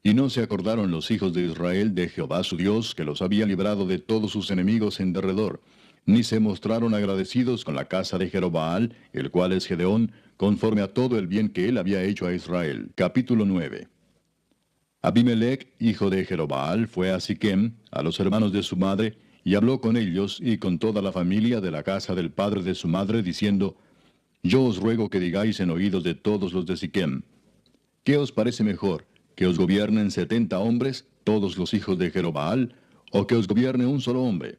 Y no se acordaron los hijos de Israel de Jehová su Dios, que los había librado de todos sus enemigos en derredor, ni se mostraron agradecidos con la casa de Jerobaal, el cual es Gedeón, conforme a todo el bien que él había hecho a Israel. Capítulo 9. Abimelech, hijo de Jerobaal, fue a Siquem, a los hermanos de su madre, y habló con ellos y con toda la familia de la casa del padre de su madre, diciendo, Yo os ruego que digáis en oídos de todos los de Siquem, ¿qué os parece mejor, que os gobiernen 70 hombres, todos los hijos de Jerobaal, o que os gobierne un solo hombre?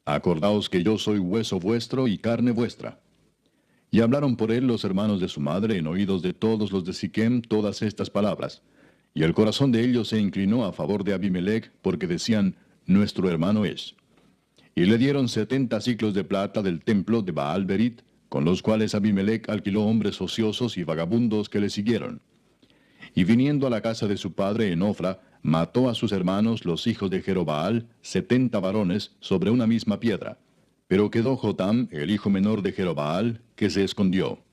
Acordaos que yo soy hueso vuestro y carne vuestra. Y hablaron por él los hermanos de su madre en oídos de todos los de Siquem todas estas palabras. Y el corazón de ellos se inclinó a favor de Abimelech, porque decían, Nuestro hermano es. Y le dieron 70 siclos de plata del templo de Baal Berit, con los cuales Abimelech alquiló hombres ociosos y vagabundos que le siguieron. Y viniendo a la casa de su padre en Ofra, mató a sus hermanos los hijos de Jerobaal, 70 varones, sobre una misma piedra. Pero quedó Jotam, el hijo menor de Jerobaal, que se escondió.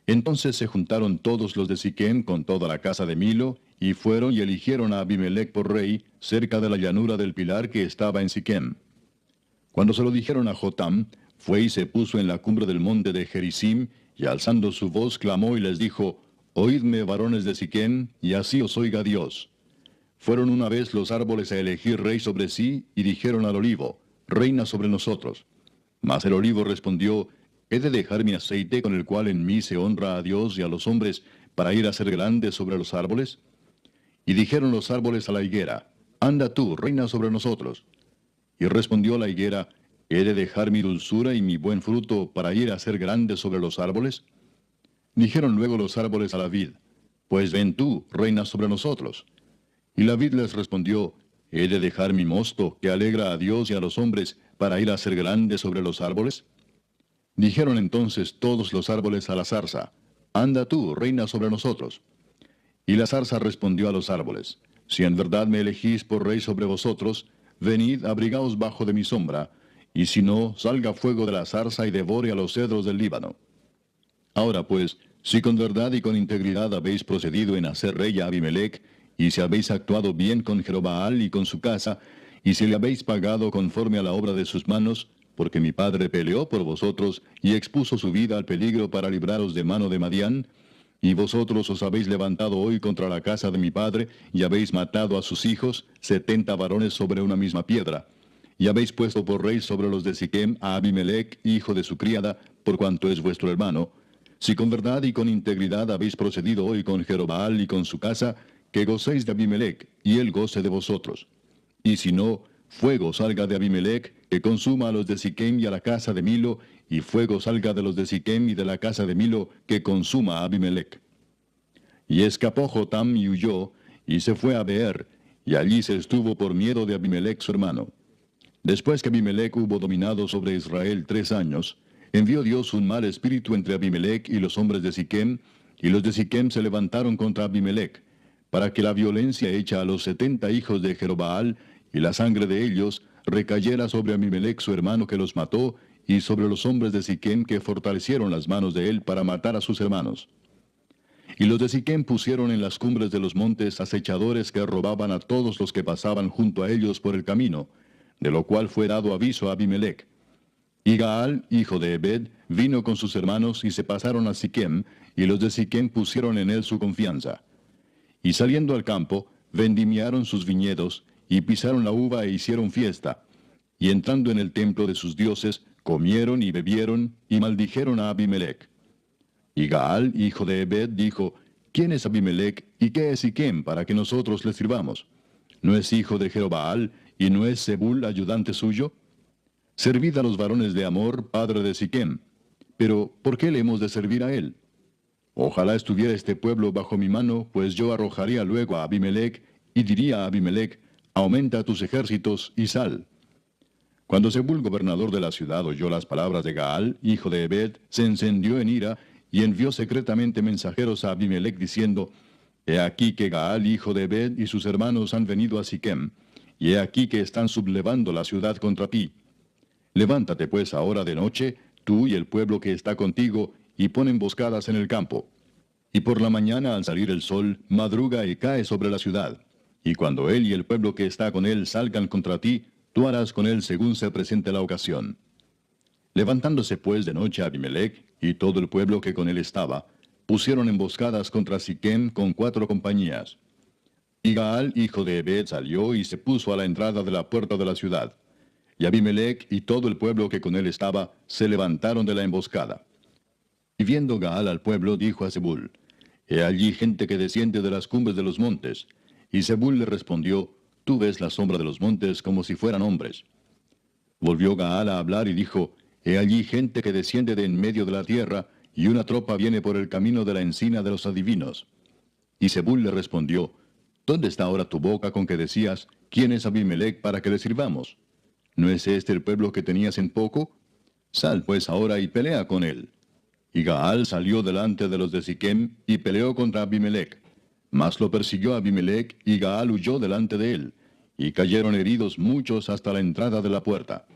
Entonces se juntaron todos los de Siquem con toda la casa de Milo, y fueron y eligieron a Abimelech por rey, cerca de la llanura del pilar que estaba en Siquem. Cuando se lo dijeron a Jotam, fue y se puso en la cumbre del monte de Gerizim, y alzando su voz clamó y les dijo, Oídme, varones de Siquem, y así os oiga Dios. Fueron una vez los árboles a elegir rey sobre sí, y dijeron al olivo, Reina sobre nosotros. Mas el olivo respondió, ¿He de dejar mi aceite con el cual en mí se honra a Dios y a los hombres, para ir a ser grande sobre los árboles? Y dijeron los árboles a la higuera, Anda tú, reina sobre nosotros. Y respondió la higuera, ¿He de dejar mi dulzura y mi buen fruto para ir a ser grande sobre los árboles? Dijeron luego los árboles a la vid, Pues ven tú, reina sobre nosotros. Y la vid les respondió, ¿He de dejar mi mosto, que alegra a Dios y a los hombres, para ir a ser grande sobre los árboles? Dijeron entonces todos los árboles a la zarza, anda tú, reina sobre nosotros. Y la zarza respondió a los árboles, si en verdad me elegís por rey sobre vosotros, venid, abrigaos bajo de mi sombra, y si no, salga fuego de la zarza y devore a los cedros del Líbano. Ahora pues, si con verdad y con integridad habéis procedido en hacer rey a Abimelec, y si habéis actuado bien con Jerobaal y con su casa, y si le habéis pagado conforme a la obra de sus manos, porque mi padre peleó por vosotros y expuso su vida al peligro para libraros de mano de Madián, y vosotros os habéis levantado hoy contra la casa de mi padre, y habéis matado a sus hijos, 70 varones sobre una misma piedra. Y habéis puesto por rey sobre los de Siquem a Abimelec, hijo de su criada, por cuanto es vuestro hermano. Si con verdad y con integridad habéis procedido hoy con Jerobaal y con su casa, que gocéis de Abimelec, y él goce de vosotros. Y si no, fuego salga de Abimelec, que consuma a los de Siquem y a la casa de Milo, y fuego salga de los de Siquem y de la casa de Milo, que consuma a Abimelec. Y escapó Jotam y huyó, y se fue a Beer, y allí se estuvo por miedo de Abimelec su hermano. Después que Abimelec hubo dominado sobre Israel 3 años, envió Dios un mal espíritu entre Abimelec y los hombres de Siquem, y los de Siquem se levantaron contra Abimelec, para que la violencia hecha a los 70 hijos de Jerobaal y la sangre de ellos recayera sobre Abimelec su hermano que los mató, y sobre los hombres de Siquem que fortalecieron las manos de él para matar a sus hermanos. Y los de Siquem pusieron en las cumbres de los montes acechadores que robaban a todos los que pasaban junto a ellos por el camino, de lo cual fue dado aviso a Abimelec. Y Gaal, hijo de Ebed, vino con sus hermanos y se pasaron a Siquem, y los de Siquem pusieron en él su confianza. Y saliendo al campo, vendimiaron sus viñedos, y pisaron la uva e hicieron fiesta. Y entrando en el templo de sus dioses, comieron y bebieron, y maldijeron a Abimelec. Y Gaal, hijo de Ebed, dijo, ¿quién es Abimelec y qué es Siquem para que nosotros le sirvamos? ¿No es hijo de Jerobaal, y no es Zebul ayudante suyo? Servid a los varones de Amor, padre de Siquem. Pero, ¿por qué le hemos de servir a él? Ojalá estuviera este pueblo bajo mi mano, pues yo arrojaría luego a Abimelec, y diría a Abimelec, aumenta tus ejércitos y sal. Cuando Zebul, gobernador de la ciudad, oyó las palabras de Gaal, hijo de Ebed, se encendió en ira, y envió secretamente mensajeros a Abimelec diciendo, He aquí que Gaal, hijo de Ebed, y sus hermanos han venido a Siquem, y he aquí que están sublevando la ciudad contra ti. Levántate pues ahora de noche, tú y el pueblo que está contigo, y pon emboscadas en el campo. Y por la mañana al salir el sol, madruga y cae sobre la ciudad. Y cuando él y el pueblo que está con él salgan contra ti, tú harás con él según se presente la ocasión. Levantándose pues de noche Abimelec, y todo el pueblo que con él estaba, pusieron emboscadas contra Siquem con 4 compañías. Y Gaal, hijo de Ebed, salió y se puso a la entrada de la puerta de la ciudad. Y Abimelec y todo el pueblo que con él estaba, se levantaron de la emboscada. Y viendo Gaal al pueblo, dijo a Zebul, He allí gente que desciende de las cumbres de los montes. Y Zebul le respondió, Tú ves la sombra de los montes como si fueran hombres. Volvió Gaal a hablar y dijo, He allí gente que desciende de en medio de la tierra, y una tropa viene por el camino de la encina de los adivinos. Y Zebul le respondió, ¿Dónde está ahora tu boca con que decías, ¿quién es Abimelec para que le sirvamos? ¿No es este el pueblo que tenías en poco? Sal pues ahora y pelea con él. Y Gaal salió delante de los de Siquem y peleó contra Abimelec. Mas lo persiguió Abimelec, y Gaal huyó delante de él, y cayeron heridos muchos hasta la entrada de la puerta.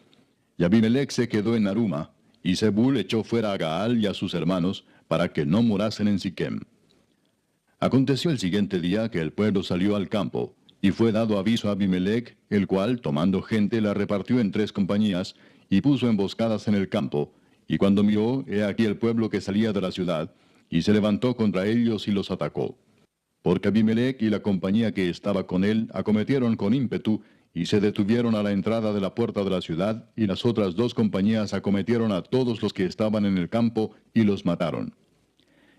Y Abimelec se quedó en Aruma, y Zebul echó fuera a Gaal y a sus hermanos, para que no morasen en Siquem. Aconteció el siguiente día que el pueblo salió al campo, y fue dado aviso a Abimelec, el cual, tomando gente, la repartió en 3 compañías, y puso emboscadas en el campo, y cuando miró, he aquí el pueblo que salía de la ciudad, y se levantó contra ellos y los atacó. Porque Abimelec y la compañía que estaba con él acometieron con ímpetu, y se detuvieron a la entrada de la puerta de la ciudad, y las otras 2 compañías acometieron a todos los que estaban en el campo, y los mataron.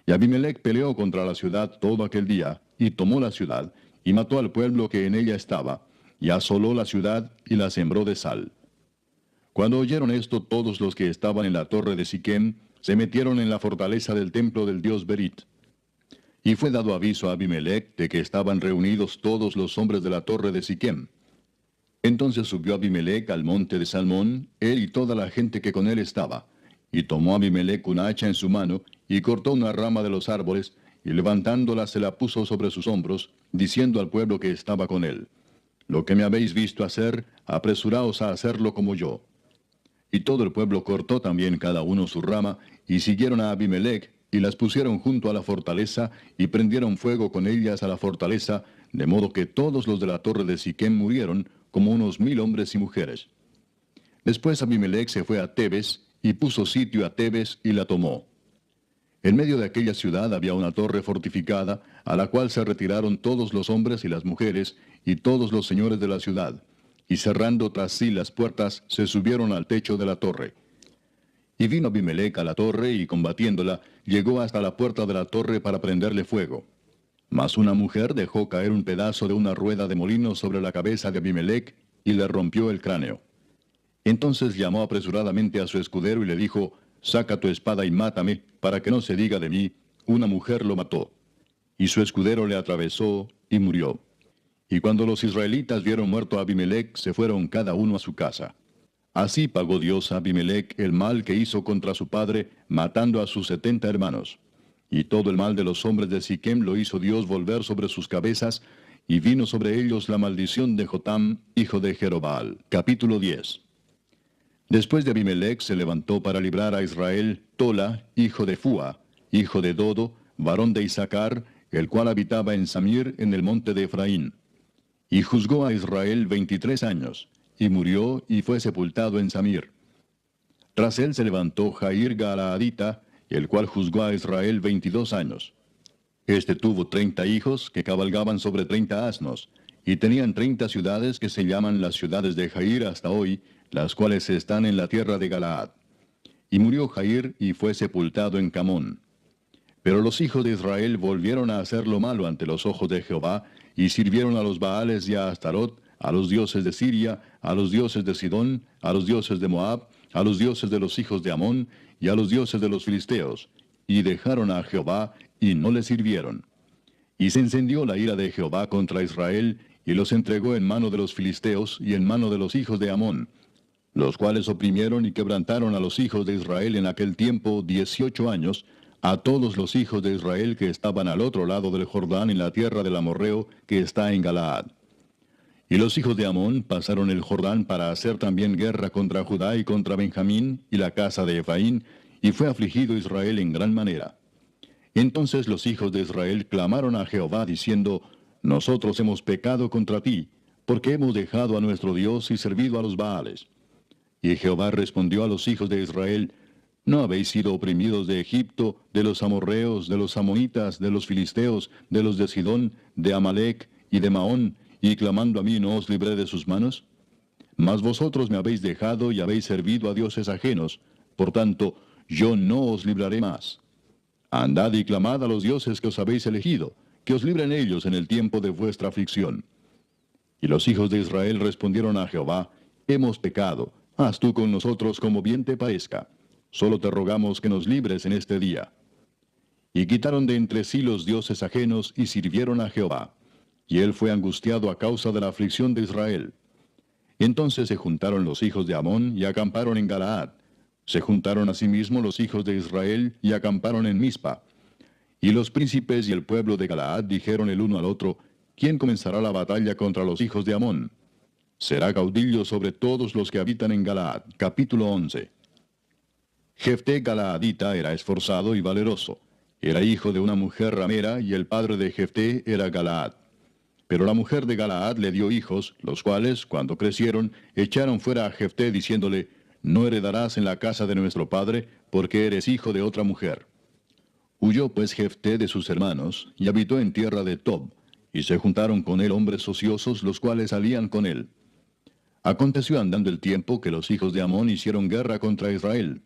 Y Abimelec peleó contra la ciudad todo aquel día, y tomó la ciudad, y mató al pueblo que en ella estaba, y asoló la ciudad, y la sembró de sal. Cuando oyeron esto, todos los que estaban en la torre de Siquem, se metieron en la fortaleza del templo del dios Berit. Y fue dado aviso a Abimelec de que estaban reunidos todos los hombres de la torre de Siquem. Entonces subió Abimelec al monte de Salmón, él y toda la gente que con él estaba, y tomó Abimelec un hacha en su mano, y cortó una rama de los árboles, y levantándola se la puso sobre sus hombros, diciendo al pueblo que estaba con él: Lo que me habéis visto hacer, apresuraos a hacerlo como yo. Y todo el pueblo cortó también cada uno su rama, y siguieron a Abimelech, y las pusieron junto a la fortaleza, y prendieron fuego con ellas a la fortaleza, de modo que todos los de la torre de Siquem murieron, como unos 1000 hombres y mujeres. Después Abimelech se fue a Tebes, y puso sitio a Tebes, y la tomó. En medio de aquella ciudad había una torre fortificada, a la cual se retiraron todos los hombres y las mujeres, y todos los señores de la ciudad, y cerrando tras sí las puertas, se subieron al techo de la torre. Y vino Abimelech a la torre, y combatiéndola, llegó hasta la puerta de la torre para prenderle fuego. Mas una mujer dejó caer un pedazo de una rueda de molino sobre la cabeza de Abimelech, y le rompió el cráneo. Entonces llamó apresuradamente a su escudero y le dijo: Saca tu espada y mátame, para que no se diga de mí, una mujer lo mató. Y su escudero le atravesó y murió. Y cuando los israelitas vieron muerto a Abimelech, se fueron cada uno a su casa. Así pagó Dios a Abimelech el mal que hizo contra su padre, matando a sus 70 hermanos. Y todo el mal de los hombres de Siquem lo hizo Dios volver sobre sus cabezas, y vino sobre ellos la maldición de Jotam, hijo de Jerobbaal. Capítulo 10. Después de Abimelech se levantó para librar a Israel Tola, hijo de Fua, hijo de Dodo, varón de Isaacar, el cual habitaba en Samir, en el monte de Efraín. Y juzgó a Israel 23 años, y murió y fue sepultado en Samir. Tras él se levantó Jair Galaadita, el cual juzgó a Israel 22 años. Este tuvo 30 hijos que cabalgaban sobre 30 asnos, y tenían 30 ciudades que se llaman las ciudades de Jair hasta hoy, las cuales están en la tierra de Galaad. Y murió Jair y fue sepultado en Camón. Pero los hijos de Israel volvieron a hacer lo malo ante los ojos de Jehová, y sirvieron a los Baales y a Astarot, a los dioses de Siria, a los dioses de Sidón, a los dioses de Moab, a los dioses de los hijos de Amón, y a los dioses de los filisteos, y dejaron a Jehová, y no le sirvieron. Y se encendió la ira de Jehová contra Israel, y los entregó en mano de los filisteos y en mano de los hijos de Amón, los cuales oprimieron y quebrantaron a los hijos de Israel en aquel tiempo 18 años, a todos los hijos de Israel que estaban al otro lado del Jordán en la tierra del amorreo que está en Galaad. Y los hijos de Amón pasaron el Jordán para hacer también guerra contra Judá y contra Benjamín y la casa de Efraín, y fue afligido Israel en gran manera. Entonces los hijos de Israel clamaron a Jehová diciendo: Nosotros hemos pecado contra ti, porque hemos dejado a nuestro Dios y servido a los Baales. Y Jehová respondió a los hijos de Israel: ¿No habéis sido oprimidos de Egipto, de los amorreos, de los amonitas, de los filisteos, de los de Sidón, de Amalec y de Maón, y clamando a mí no os libré de sus manos? Mas vosotros me habéis dejado y habéis servido a dioses ajenos, por tanto, yo no os libraré más. Andad y clamad a los dioses que os habéis elegido, que os libren ellos en el tiempo de vuestra aflicción. Y los hijos de Israel respondieron a Jehová: Hemos pecado, haz tú con nosotros como bien te parezca. Solo te rogamos que nos libres en este día. Y quitaron de entre sí los dioses ajenos y sirvieron a Jehová. Y él fue angustiado a causa de la aflicción de Israel. Entonces se juntaron los hijos de Amón y acamparon en Galaad. Se juntaron asimismo los hijos de Israel y acamparon en Mizpa. Y los príncipes y el pueblo de Galaad dijeron el uno al otro: ¿Quién comenzará la batalla contra los hijos de Amón? Será caudillo sobre todos los que habitan en Galaad. Capítulo 11. Jefté Galaadita era esforzado y valeroso. Era hijo de una mujer ramera, y el padre de Jefté era Galaad. Pero la mujer de Galaad le dio hijos, los cuales, cuando crecieron, echaron fuera a Jefté, diciéndole: No heredarás en la casa de nuestro padre, porque eres hijo de otra mujer. Huyó pues Jefté de sus hermanos, y habitó en tierra de Tob, y se juntaron con él hombres ociosos, los cuales salían con él. Aconteció andando el tiempo que los hijos de Amón hicieron guerra contra Israel.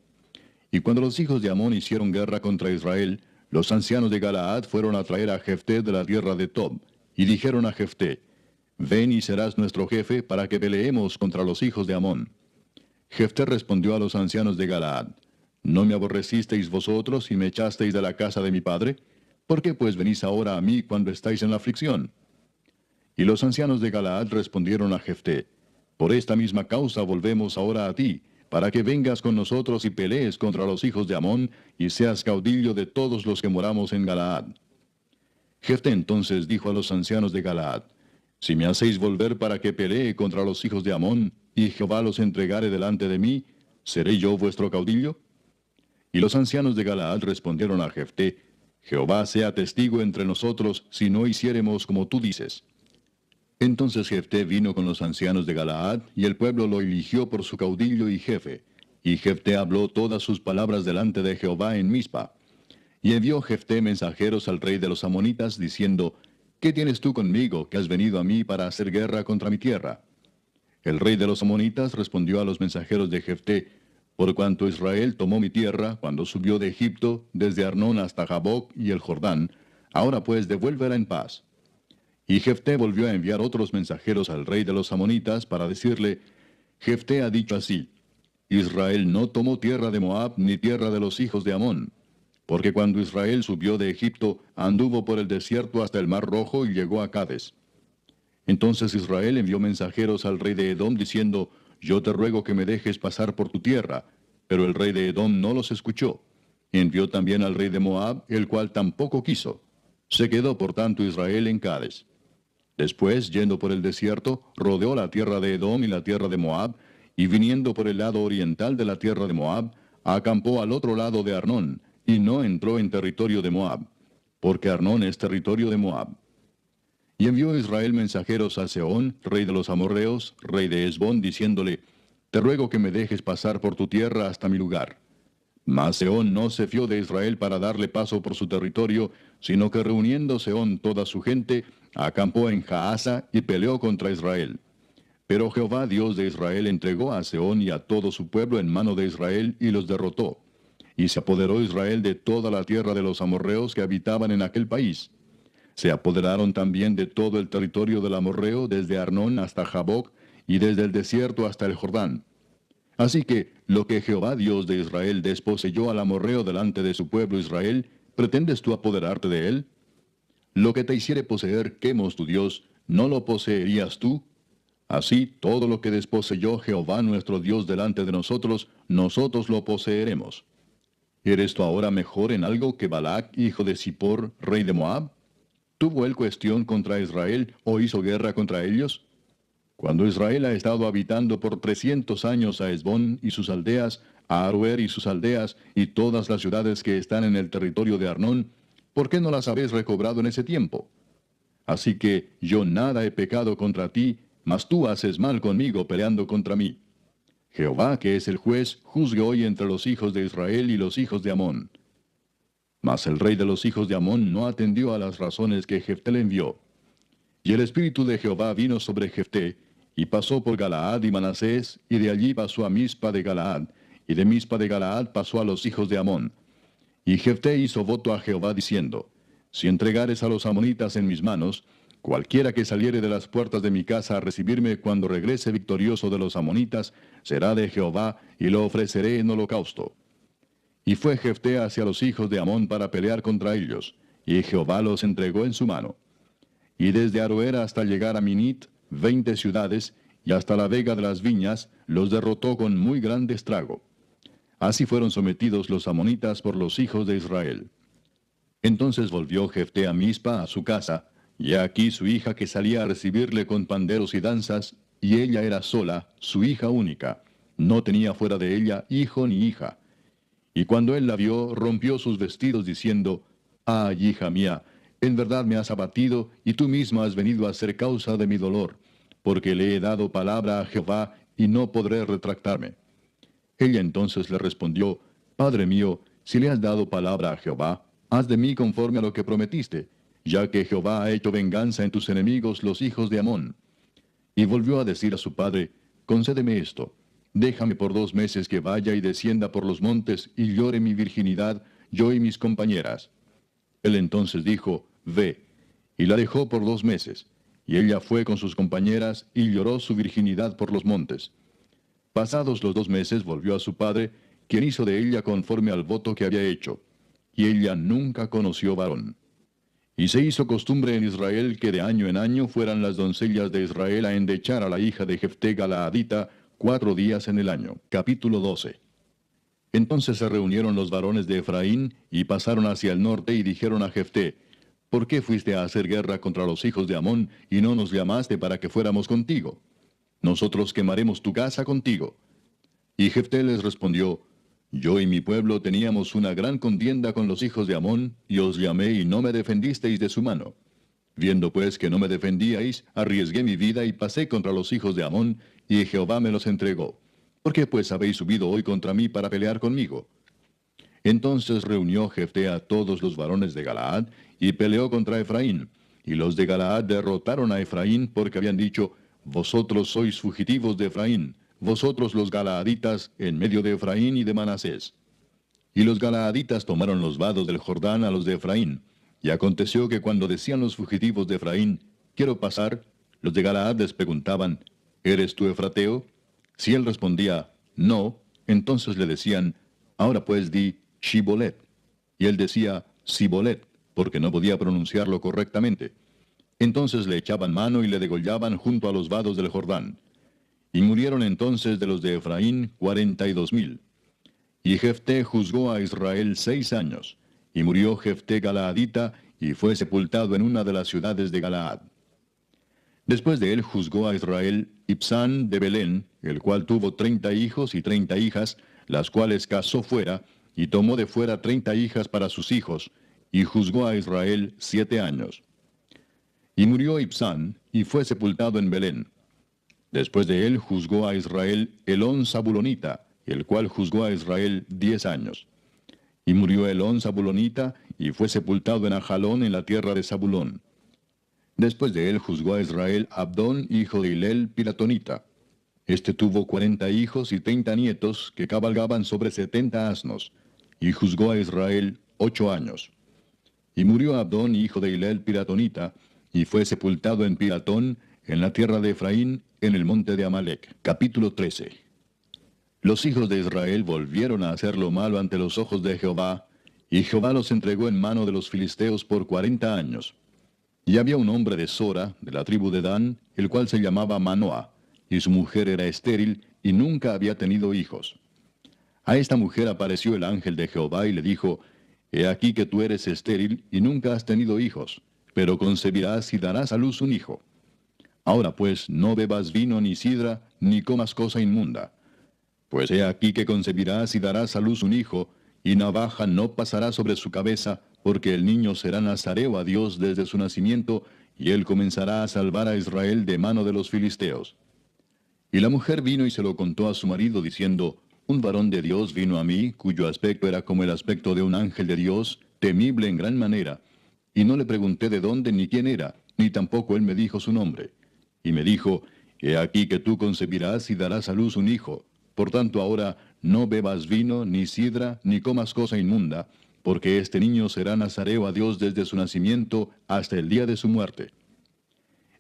Y cuando los hijos de Amón hicieron guerra contra Israel, los ancianos de Galaad fueron a traer a Jefté de la tierra de Tob, y dijeron a Jefté: Ven y serás nuestro jefe para que peleemos contra los hijos de Amón. Jefté respondió a los ancianos de Galaad: ¿No me aborrecisteis vosotros y me echasteis de la casa de mi padre? ¿Por qué pues venís ahora a mí cuando estáis en la aflicción? Y los ancianos de Galaad respondieron a Jefté: Por esta misma causa volvemos ahora a ti, para que vengas con nosotros y pelees contra los hijos de Amón, y seas caudillo de todos los que moramos en Galaad. Jefté entonces dijo a los ancianos de Galaad: Si me hacéis volver para que pelee contra los hijos de Amón, y Jehová los entregare delante de mí, ¿seré yo vuestro caudillo? Y los ancianos de Galaad respondieron a Jefté: Jehová sea testigo entre nosotros, si no hiciéremos como tú dices. Entonces Jefté vino con los ancianos de Galaad, y el pueblo lo eligió por su caudillo y jefe. Y Jefté habló todas sus palabras delante de Jehová en Mizpa. Y envió Jefté mensajeros al rey de los amonitas, diciendo: ¿Qué tienes tú conmigo, que has venido a mí para hacer guerra contra mi tierra? El rey de los amonitas respondió a los mensajeros de Jefté: Por cuanto Israel tomó mi tierra, cuando subió de Egipto, desde Arnón hasta Jaboc y el Jordán, ahora pues devuélvela en paz. Y Jefté volvió a enviar otros mensajeros al rey de los amonitas para decirle: Jefté ha dicho así: Israel no tomó tierra de Moab ni tierra de los hijos de Amón, porque cuando Israel subió de Egipto, anduvo por el desierto hasta el mar Rojo y llegó a Cades. Entonces Israel envió mensajeros al rey de Edom diciendo: Yo te ruego que me dejes pasar por tu tierra. Pero el rey de Edom no los escuchó. Envió también al rey de Moab, el cual tampoco quiso. Se quedó por tanto Israel en Cades. Después, yendo por el desierto, rodeó la tierra de Edom y la tierra de Moab, y viniendo por el lado oriental de la tierra de Moab, acampó al otro lado de Arnón, y no entró en territorio de Moab, porque Arnón es territorio de Moab. Y envió Israel mensajeros a Sehón, rey de los amorreos, rey de Hesbón, diciéndole: Te ruego que me dejes pasar por tu tierra hasta mi lugar. Mas Sehón no se fió de Israel para darle paso por su territorio, sino que reuniendo Sehón toda su gente, acampó en Jaasa y peleó contra Israel. Pero Jehová Dios de Israel entregó a Sehón y a todo su pueblo en mano de Israel y los derrotó. Y se apoderó Israel de toda la tierra de los amorreos que habitaban en aquel país. Se apoderaron también de todo el territorio del amorreo, desde Arnón hasta Jaboc, y desde el desierto hasta el Jordán. Así que lo que Jehová Dios de Israel desposeyó al amorreo delante de su pueblo Israel, ¿pretendes tú apoderarte de él? Lo que te hiciere poseer Quemos tu Dios, ¿no lo poseerías tú? Así todo lo que desposeyó Jehová nuestro Dios delante de nosotros, nosotros lo poseeremos. ¿Eres tú ahora mejor en algo que Balac, hijo de Zippor, rey de Moab? ¿Tuvo él cuestión contra Israel o hizo guerra contra ellos? Cuando Israel ha estado habitando por 300 años a Hesbón y sus aldeas, a Aroer y sus aldeas, y todas las ciudades que están en el territorio de Arnón, ¿por qué no las habéis recobrado en ese tiempo? Así que yo nada he pecado contra ti, mas tú haces mal conmigo peleando contra mí. Jehová, que es el juez, juzgue hoy entre los hijos de Israel y los hijos de Amón. Mas el rey de los hijos de Amón no atendió a las razones que Jefté le envió. Y el espíritu de Jehová vino sobre Jefté, y pasó por Galaad y Manasés, y de allí pasó a Mizpa de Galaad, y de Mizpa de Galaad pasó a los hijos de Amón. Y Jefté hizo voto a Jehová diciendo: Si entregares a los amonitas en mis manos, cualquiera que saliere de las puertas de mi casa a recibirme cuando regrese victorioso de los amonitas, será de Jehová, y lo ofreceré en holocausto. Y fue Jefté hacia los hijos de Amón para pelear contra ellos, y Jehová los entregó en su mano. Y desde Aroer hasta llegar a Minit, 20 ciudades, y hasta la vega de las viñas, los derrotó con muy grande estrago. Así fueron sometidos los amonitas por los hijos de Israel. Entonces volvió Jefté a Mizpa, a su casa, y he aquí su hija que salía a recibirle con panderos y danzas, y ella era sola, su hija única. No tenía fuera de ella hijo ni hija. Y cuando él la vio, rompió sus vestidos diciendo: Ay, hija mía, en verdad me has abatido, y tú misma has venido a ser causa de mi dolor, porque le he dado palabra a Jehová, y no podré retractarme. Ella entonces le respondió: Padre mío, si le has dado palabra a Jehová, haz de mí conforme a lo que prometiste, ya que Jehová ha hecho venganza en tus enemigos los hijos de Amón. Y volvió a decir a su padre: Concédeme esto, déjame por 2 meses que vaya y descienda por los montes y llore mi virginidad, yo y mis compañeras. Él entonces dijo: Ve. Y la dejó por 2 meses. Y ella fue con sus compañeras y lloró su virginidad por los montes. Pasados los 2 meses volvió a su padre, quien hizo de ella conforme al voto que había hecho. Y ella nunca conoció varón. Y se hizo costumbre en Israel que de año en año fueran las doncellas de Israel a endechar a la hija de Jefté Galaadita, 4 días en el año. Capítulo 12. Entonces se reunieron los varones de Efraín, y pasaron hacia el norte, y dijeron a Jefté: ¿Por qué fuiste a hacer guerra contra los hijos de Amón, y no nos llamaste para que fuéramos contigo? Nosotros quemaremos tu casa contigo. Y Jefté les respondió: Yo y mi pueblo teníamos una gran contienda con los hijos de Amón, y os llamé y no me defendisteis de su mano. Viendo pues que no me defendíais, arriesgué mi vida y pasé contra los hijos de Amón, y Jehová me los entregó. ¿Por qué pues habéis subido hoy contra mí para pelear conmigo? Entonces reunió Jefté a todos los varones de Galaad, y peleó contra Efraín. Y los de Galaad derrotaron a Efraín, porque habían dicho: Vosotros sois fugitivos de Efraín, vosotros los galaaditas, en medio de Efraín y de Manasés. Y los galaaditas tomaron los vados del Jordán a los de Efraín. Y aconteció que cuando decían los fugitivos de Efraín: Quiero pasar, los de Galaad les preguntaban: ¿Eres tú efrateo? Si él respondía: No, entonces le decían: Ahora pues di Shibolet. Y él decía Sibolet, porque no podía pronunciarlo correctamente. Entonces le echaban mano y le degollaban junto a los vados del Jordán. Y murieron entonces de los de Efraín 42,000. Y Jefté juzgó a Israel 6 años. Y murió Jefté Galaadita, y fue sepultado en una de las ciudades de Galaad. Después de él juzgó a Israel Ibsán de Belén, el cual tuvo 30 hijos y 30 hijas, las cuales casó fuera, y tomó de fuera 30 hijas para sus hijos, y juzgó a Israel 7 años. Y murió Ibsán, y fue sepultado en Belén. Después de él juzgó a Israel Elón Zabulonita, el cual juzgó a Israel 10 años. Y murió Elón Zabulonita, y fue sepultado en Ajalón, en la tierra de Zabulón. Después de él juzgó a Israel Abdón, hijo de Hilel, Piratonita. Este tuvo 40 hijos y 30 nietos, que cabalgaban sobre 70 asnos. Y juzgó a Israel 8 años. Y murió Abdón, hijo de Hilel, Piratonita, y fue sepultado en Piratón, en la tierra de Efraín, en el monte de Amalec. Capítulo 13. Los hijos de Israel volvieron a hacer lo malo ante los ojos de Jehová, y Jehová los entregó en mano de los filisteos por 40 años. Y había un hombre de Sora, de la tribu de Dan, el cual se llamaba Manoah, y su mujer era estéril, y nunca había tenido hijos. A esta mujer apareció el ángel de Jehová y le dijo: He aquí que tú eres estéril, y nunca has tenido hijos, pero concebirás y darás a luz un hijo. Ahora pues, no bebas vino ni sidra, ni comas cosa inmunda. Pues he aquí que concebirás y darás a luz un hijo, y navaja no pasará sobre su cabeza, porque el niño será nazareo a Dios desde su nacimiento, y él comenzará a salvar a Israel de mano de los filisteos. Y la mujer vino y se lo contó a su marido, diciendo: Un varón de Dios vino a mí, cuyo aspecto era como el aspecto de un ángel de Dios, temible en gran manera. Y no le pregunté de dónde ni quién era, ni tampoco él me dijo su nombre. Y me dijo: He aquí que tú concebirás y darás a luz un hijo. Por tanto ahora no bebas vino, ni sidra, ni comas cosa inmunda, porque este niño será nazareo a Dios desde su nacimiento hasta el día de su muerte.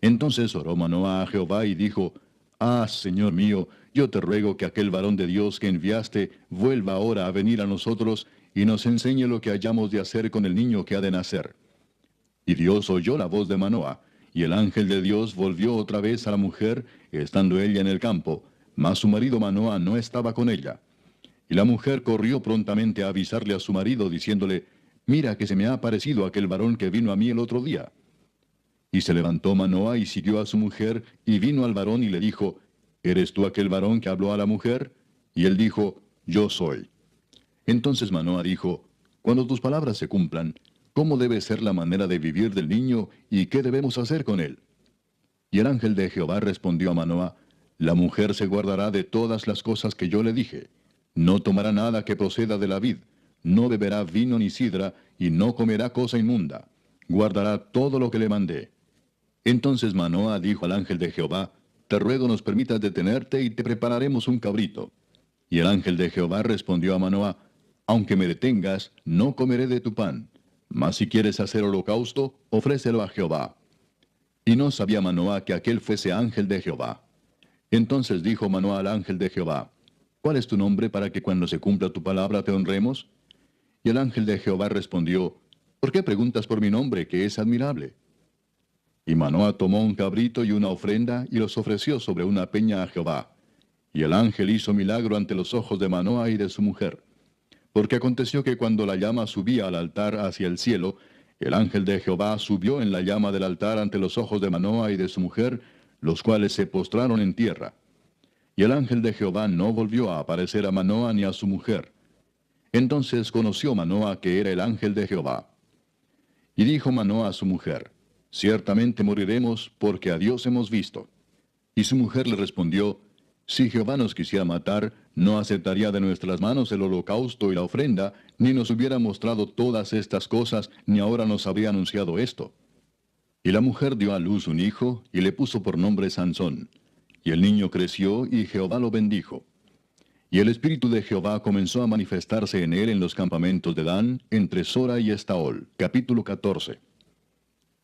Entonces oró Manoah a Jehová y dijo: Ah, Señor mío, yo te ruego que aquel varón de Dios que enviaste vuelva ahora a venir a nosotros y nos enseñe lo que hayamos de hacer con el niño que ha de nacer. Y Dios oyó la voz de Manoah, y el ángel de Dios volvió otra vez a la mujer, estando ella en el campo, mas su marido Manoah no estaba con ella. Y la mujer corrió prontamente a avisarle a su marido, diciéndole: Mira que se me ha aparecido aquel varón que vino a mí el otro día. Y se levantó Manoah y siguió a su mujer, y vino al varón y le dijo: ¿Eres tú aquel varón que habló a la mujer? Y él dijo: Yo soy. Entonces Manoah dijo: Cuando tus palabras se cumplan, ¿cómo debe ser la manera de vivir del niño, y qué debemos hacer con él? Y el ángel de Jehová respondió a Manoah: La mujer se guardará de todas las cosas que yo le dije. No tomará nada que proceda de la vid, no beberá vino ni sidra, y no comerá cosa inmunda. Guardará todo lo que le mandé. Entonces Manoah dijo al ángel de Jehová: Te ruego nos permitas detenerte, y te prepararemos un cabrito. Y el ángel de Jehová respondió a Manoah: Aunque me detengas, no comeré de tu pan. Mas si quieres hacer holocausto, ofrécelo a Jehová. Y no sabía Manoah que aquel fuese ángel de Jehová. Entonces dijo Manoah al ángel de Jehová: ¿Cuál es tu nombre para que cuando se cumpla tu palabra te honremos? Y el ángel de Jehová respondió: ¿Por qué preguntas por mi nombre, que es admirable? Y Manoah tomó un cabrito y una ofrenda, y los ofreció sobre una peña a Jehová. Y el ángel hizo milagro ante los ojos de Manoa y de su mujer. Porque aconteció que cuando la llama subía al altar hacia el cielo, el ángel de Jehová subió en la llama del altar ante los ojos de Manoa y de su mujer, los cuales se postraron en tierra. Y el ángel de Jehová no volvió a aparecer a Manoa ni a su mujer. Entonces conoció Manoa que era el ángel de Jehová. Y dijo Manoa a su mujer, ciertamente moriremos, porque a Dios hemos visto. Y su mujer le respondió, si Jehová nos quisiera matar, no aceptaría de nuestras manos el holocausto y la ofrenda, ni nos hubiera mostrado todas estas cosas, ni ahora nos habría anunciado esto. Y la mujer dio a luz un hijo, y le puso por nombre Sansón. Y el niño creció, y Jehová lo bendijo. Y el espíritu de Jehová comenzó a manifestarse en él en los campamentos de Dan, entre Sora y Estaol. Capítulo 14.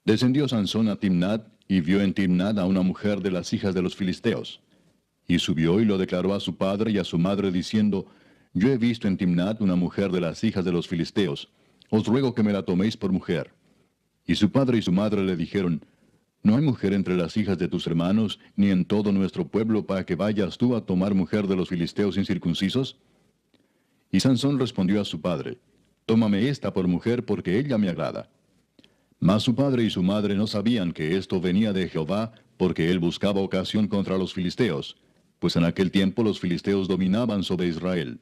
Descendió Sansón a Timnat, y vio en Timnat a una mujer de las hijas de los filisteos. Y subió y lo declaró a su padre y a su madre, diciendo, yo he visto en Timnat una mujer de las hijas de los filisteos. Os ruego que me la toméis por mujer. Y su padre y su madre le dijeron, no hay mujer entre las hijas de tus hermanos, ni en todo nuestro pueblo, para que vayas tú a tomar mujer de los filisteos incircuncisos. Y Sansón respondió a su padre, tómame esta por mujer, porque ella me agrada. Mas su padre y su madre no sabían que esto venía de Jehová, porque él buscaba ocasión contra los filisteos, pues en aquel tiempo los filisteos dominaban sobre Israel.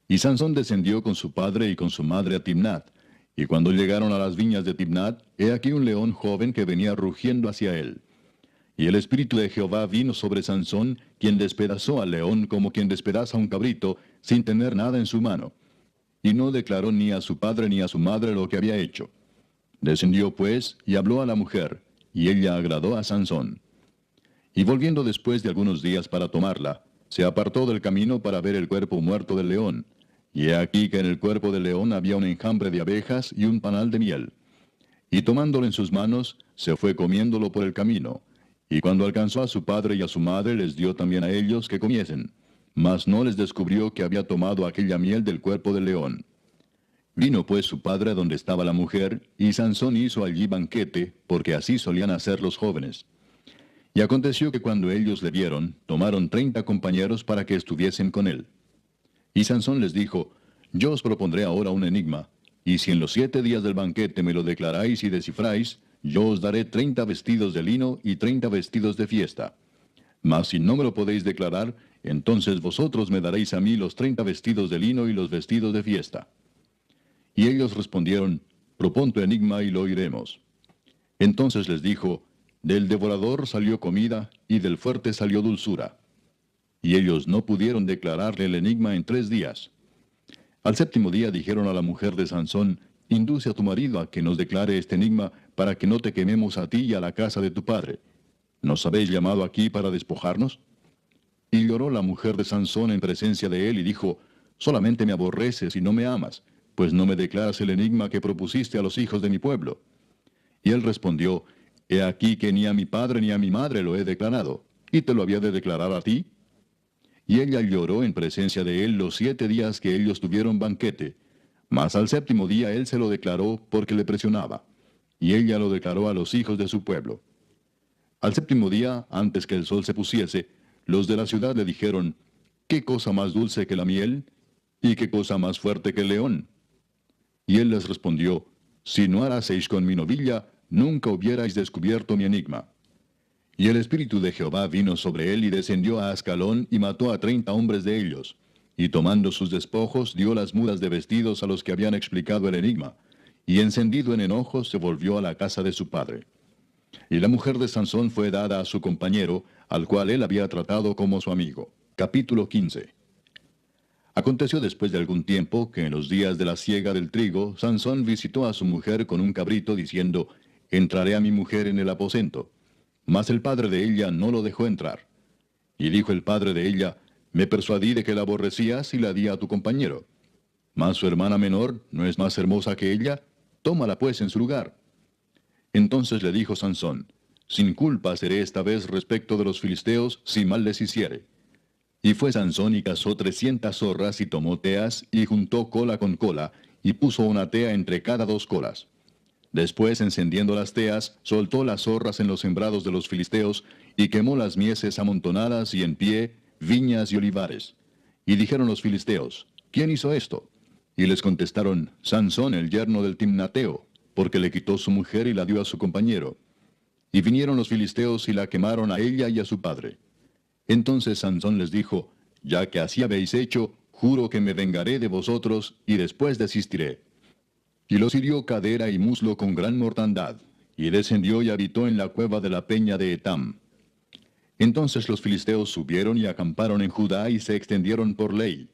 Y Sansón descendió con su padre y con su madre a Timnat, y cuando llegaron a las viñas de Timnat, he aquí un león joven que venía rugiendo hacia él. Y el espíritu de Jehová vino sobre Sansón, quien despedazó al león como quien despedaza un cabrito, sin tener nada en su mano. Y no declaró ni a su padre ni a su madre lo que había hecho. Descendió pues, y habló a la mujer, y ella agradó a Sansón. Y volviendo después de algunos días para tomarla, se apartó del camino para ver el cuerpo muerto del león. Y he aquí que en el cuerpo del león había un enjambre de abejas y un panal de miel. Y tomándolo en sus manos, se fue comiéndolo por el camino. Y cuando alcanzó a su padre y a su madre, les dio también a ellos que comiesen. Mas no les descubrió que había tomado aquella miel del cuerpo del león. Vino pues su padre a donde estaba la mujer, y Sansón hizo allí banquete, porque así solían hacer los jóvenes. Y aconteció que cuando ellos le vieron, tomaron 30 compañeros para que estuviesen con él. Y Sansón les dijo, yo os propondré ahora un enigma, y si en los 7 días del banquete me lo declaráis y descifráis, yo os daré 30 vestidos de lino y 30 vestidos de fiesta. Mas si no me lo podéis declarar, entonces vosotros me daréis a mí los 30 vestidos de lino y los vestidos de fiesta. Y ellos respondieron, propón tu enigma y lo oiremos. Entonces les dijo, del devorador salió comida, y del fuerte salió dulzura. Y ellos no pudieron declararle el enigma en 3 días. Al 7º día dijeron a la mujer de Sansón, induce a tu marido a que nos declare este enigma, para que no te quememos a ti y a la casa de tu padre. ¿Nos habéis llamado aquí para despojarnos? Y lloró la mujer de Sansón en presencia de él, y dijo, solamente me aborreces y no me amas, pues no me declaras el enigma que propusiste a los hijos de mi pueblo. Y él respondió, he aquí que ni a mi padre ni a mi madre lo he declarado, ¿y te lo había de declarar a ti? Y ella lloró en presencia de él los 7 días que ellos tuvieron banquete. Mas al 7º día él se lo declaró porque le presionaba. Y ella lo declaró a los hijos de su pueblo. Al 7º día, antes que el sol se pusiese, los de la ciudad le dijeron, ¿qué cosa más dulce que la miel? ¿Y qué cosa más fuerte que el león? Y él les respondió, si no haraseis con mi novilla, nunca hubierais descubierto mi enigma. Y el espíritu de Jehová vino sobre él y descendió a Ascalón y mató a 30 hombres de ellos. Y tomando sus despojos, dio las mudas de vestidos a los que habían explicado el enigma. Y encendido en enojo, se volvió a la casa de su padre. Y la mujer de Sansón fue dada a su compañero, al cual él había tratado como su amigo. Capítulo 15. Aconteció después de algún tiempo que en los días de la siega del trigo, Sansón visitó a su mujer con un cabrito, diciendo, entraré a mi mujer en el aposento. Mas el padre de ella no lo dejó entrar. Y dijo el padre de ella, me persuadí de que la aborrecías y la di a tu compañero. Mas su hermana menor no es más hermosa que ella, tómala pues en su lugar. Entonces le dijo Sansón, sin culpa seré esta vez respecto de los filisteos, si mal les hiciere. Y fue Sansón y cazó 300 zorras y tomó teas, y juntó cola con cola, y puso una tea entre cada 2 colas. Después, encendiendo las teas, soltó las zorras en los sembrados de los filisteos, y quemó las mieses amontonadas y en pie, viñas y olivares. Y dijeron los filisteos, ¿quién hizo esto? Y les contestaron, Sansón, el yerno del Timnateo, porque le quitó su mujer y la dio a su compañero. Y vinieron los filisteos y la quemaron a ella y a su padre. Entonces Sansón les dijo, ya que así habéis hecho, juro que me vengaré de vosotros y después desistiré. Y los hirió cadera y muslo con gran mortandad, y descendió y habitó en la cueva de la peña de Etam. Entonces los filisteos subieron y acamparon en Judá y se extendieron por ley.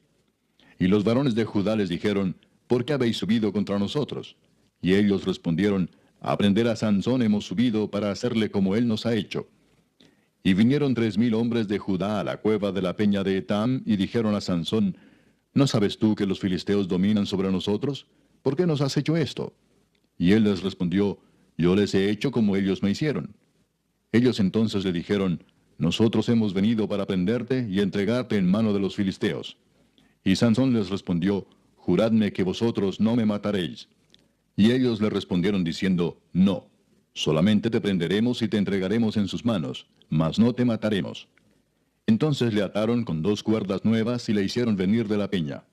Y los varones de Judá les dijeron, ¿por qué habéis subido contra nosotros? Y ellos respondieron, a prender a Sansón hemos subido para hacerle como él nos ha hecho. Y vinieron 3000 hombres de Judá a la cueva de la peña de Etam, y dijeron a Sansón, ¿no sabes tú que los filisteos dominan sobre nosotros? ¿Por qué nos has hecho esto? Y él les respondió, yo les he hecho como ellos me hicieron. Ellos entonces le dijeron, nosotros hemos venido para prenderte y entregarte en mano de los filisteos. Y Sansón les respondió, juradme que vosotros no me mataréis. Y ellos le respondieron diciendo, no, solamente te prenderemos y te entregaremos en sus manos, mas no te mataremos. Entonces le ataron con 2 cuerdas nuevas y le hicieron venir de la peña.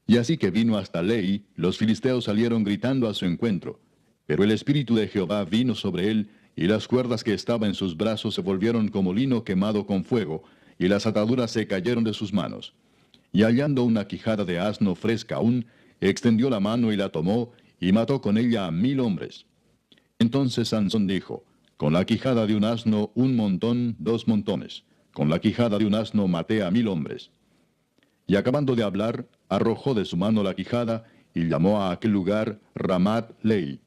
Y así que vino hasta Lei, los filisteos salieron gritando a su encuentro. Pero el espíritu de Jehová vino sobre él, y las cuerdas que estaban en sus brazos se volvieron como lino quemado con fuego, y las ataduras se cayeron de sus manos. Y hallando una quijada de asno fresca aún, extendió la mano y la tomó, y mató con ella a 1000 hombres. Entonces Sansón dijo, con la quijada de un asno 1 montón, 2 montones. Con la quijada de un asno maté a 1000 hombres. Y acabando de hablar, arrojó de su mano la quijada, y llamó a aquel lugar Ramat Lei.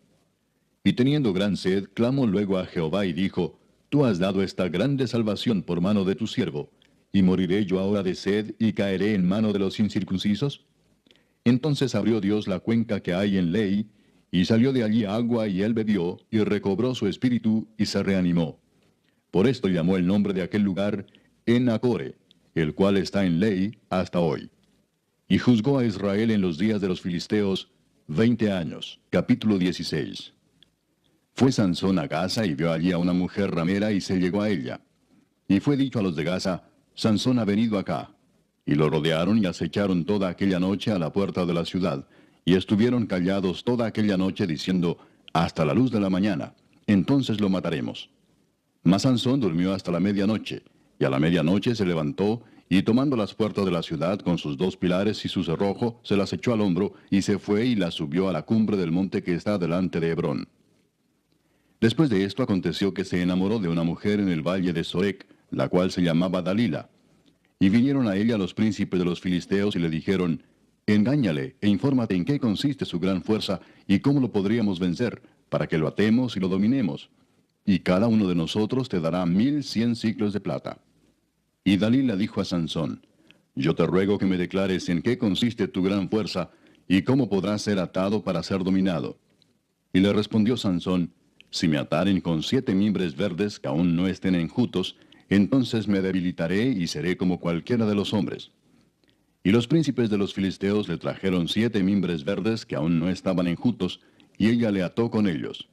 Y teniendo gran sed, clamó luego a Jehová y dijo, Tú has dado esta grande salvación por mano de tu siervo, ¿y moriré yo ahora de sed y caeré en mano de los incircuncisos? Entonces abrió Dios la cuenca que hay en Lei, y salió de allí agua, y él bebió, y recobró su espíritu, y se reanimó. Por esto llamó el nombre de aquel lugar Enacore, el cual está en Lei hasta hoy. Y juzgó a Israel en los días de los filisteos 20 años. Capítulo 16. Fue Sansón a Gaza y vio allí a una mujer ramera y se llegó a ella. Y fue dicho a los de Gaza, Sansón ha venido acá. Y lo rodearon y acecharon toda aquella noche a la puerta de la ciudad, y estuvieron callados toda aquella noche diciendo, hasta la luz de la mañana, entonces lo mataremos. Mas Sansón durmió hasta la medianoche, y a la medianoche se levantó, y tomando las puertas de la ciudad con sus 2 pilares y su cerrojo, se las echó al hombro, y se fue y las subió a la cumbre del monte que está delante de Hebrón. Después de esto aconteció que se enamoró de una mujer en el valle de Sorek, la cual se llamaba Dalila. Y vinieron a ella los príncipes de los filisteos y le dijeron, engáñale e infórmate en qué consiste su gran fuerza y cómo lo podríamos vencer, para que lo atemos y lo dominemos. Y cada uno de nosotros te dará 1100 siclos de plata. Y Dalila dijo a Sansón, yo te ruego que me declares en qué consiste tu gran fuerza y cómo podrás ser atado para ser dominado. Y le respondió Sansón, si me ataren con 7 mimbres verdes que aún no estén enjutos, entonces me debilitaré y seré como cualquiera de los hombres. Y los príncipes de los filisteos le trajeron 7 mimbres verdes que aún no estaban enjutos, y ella le ató con ellos.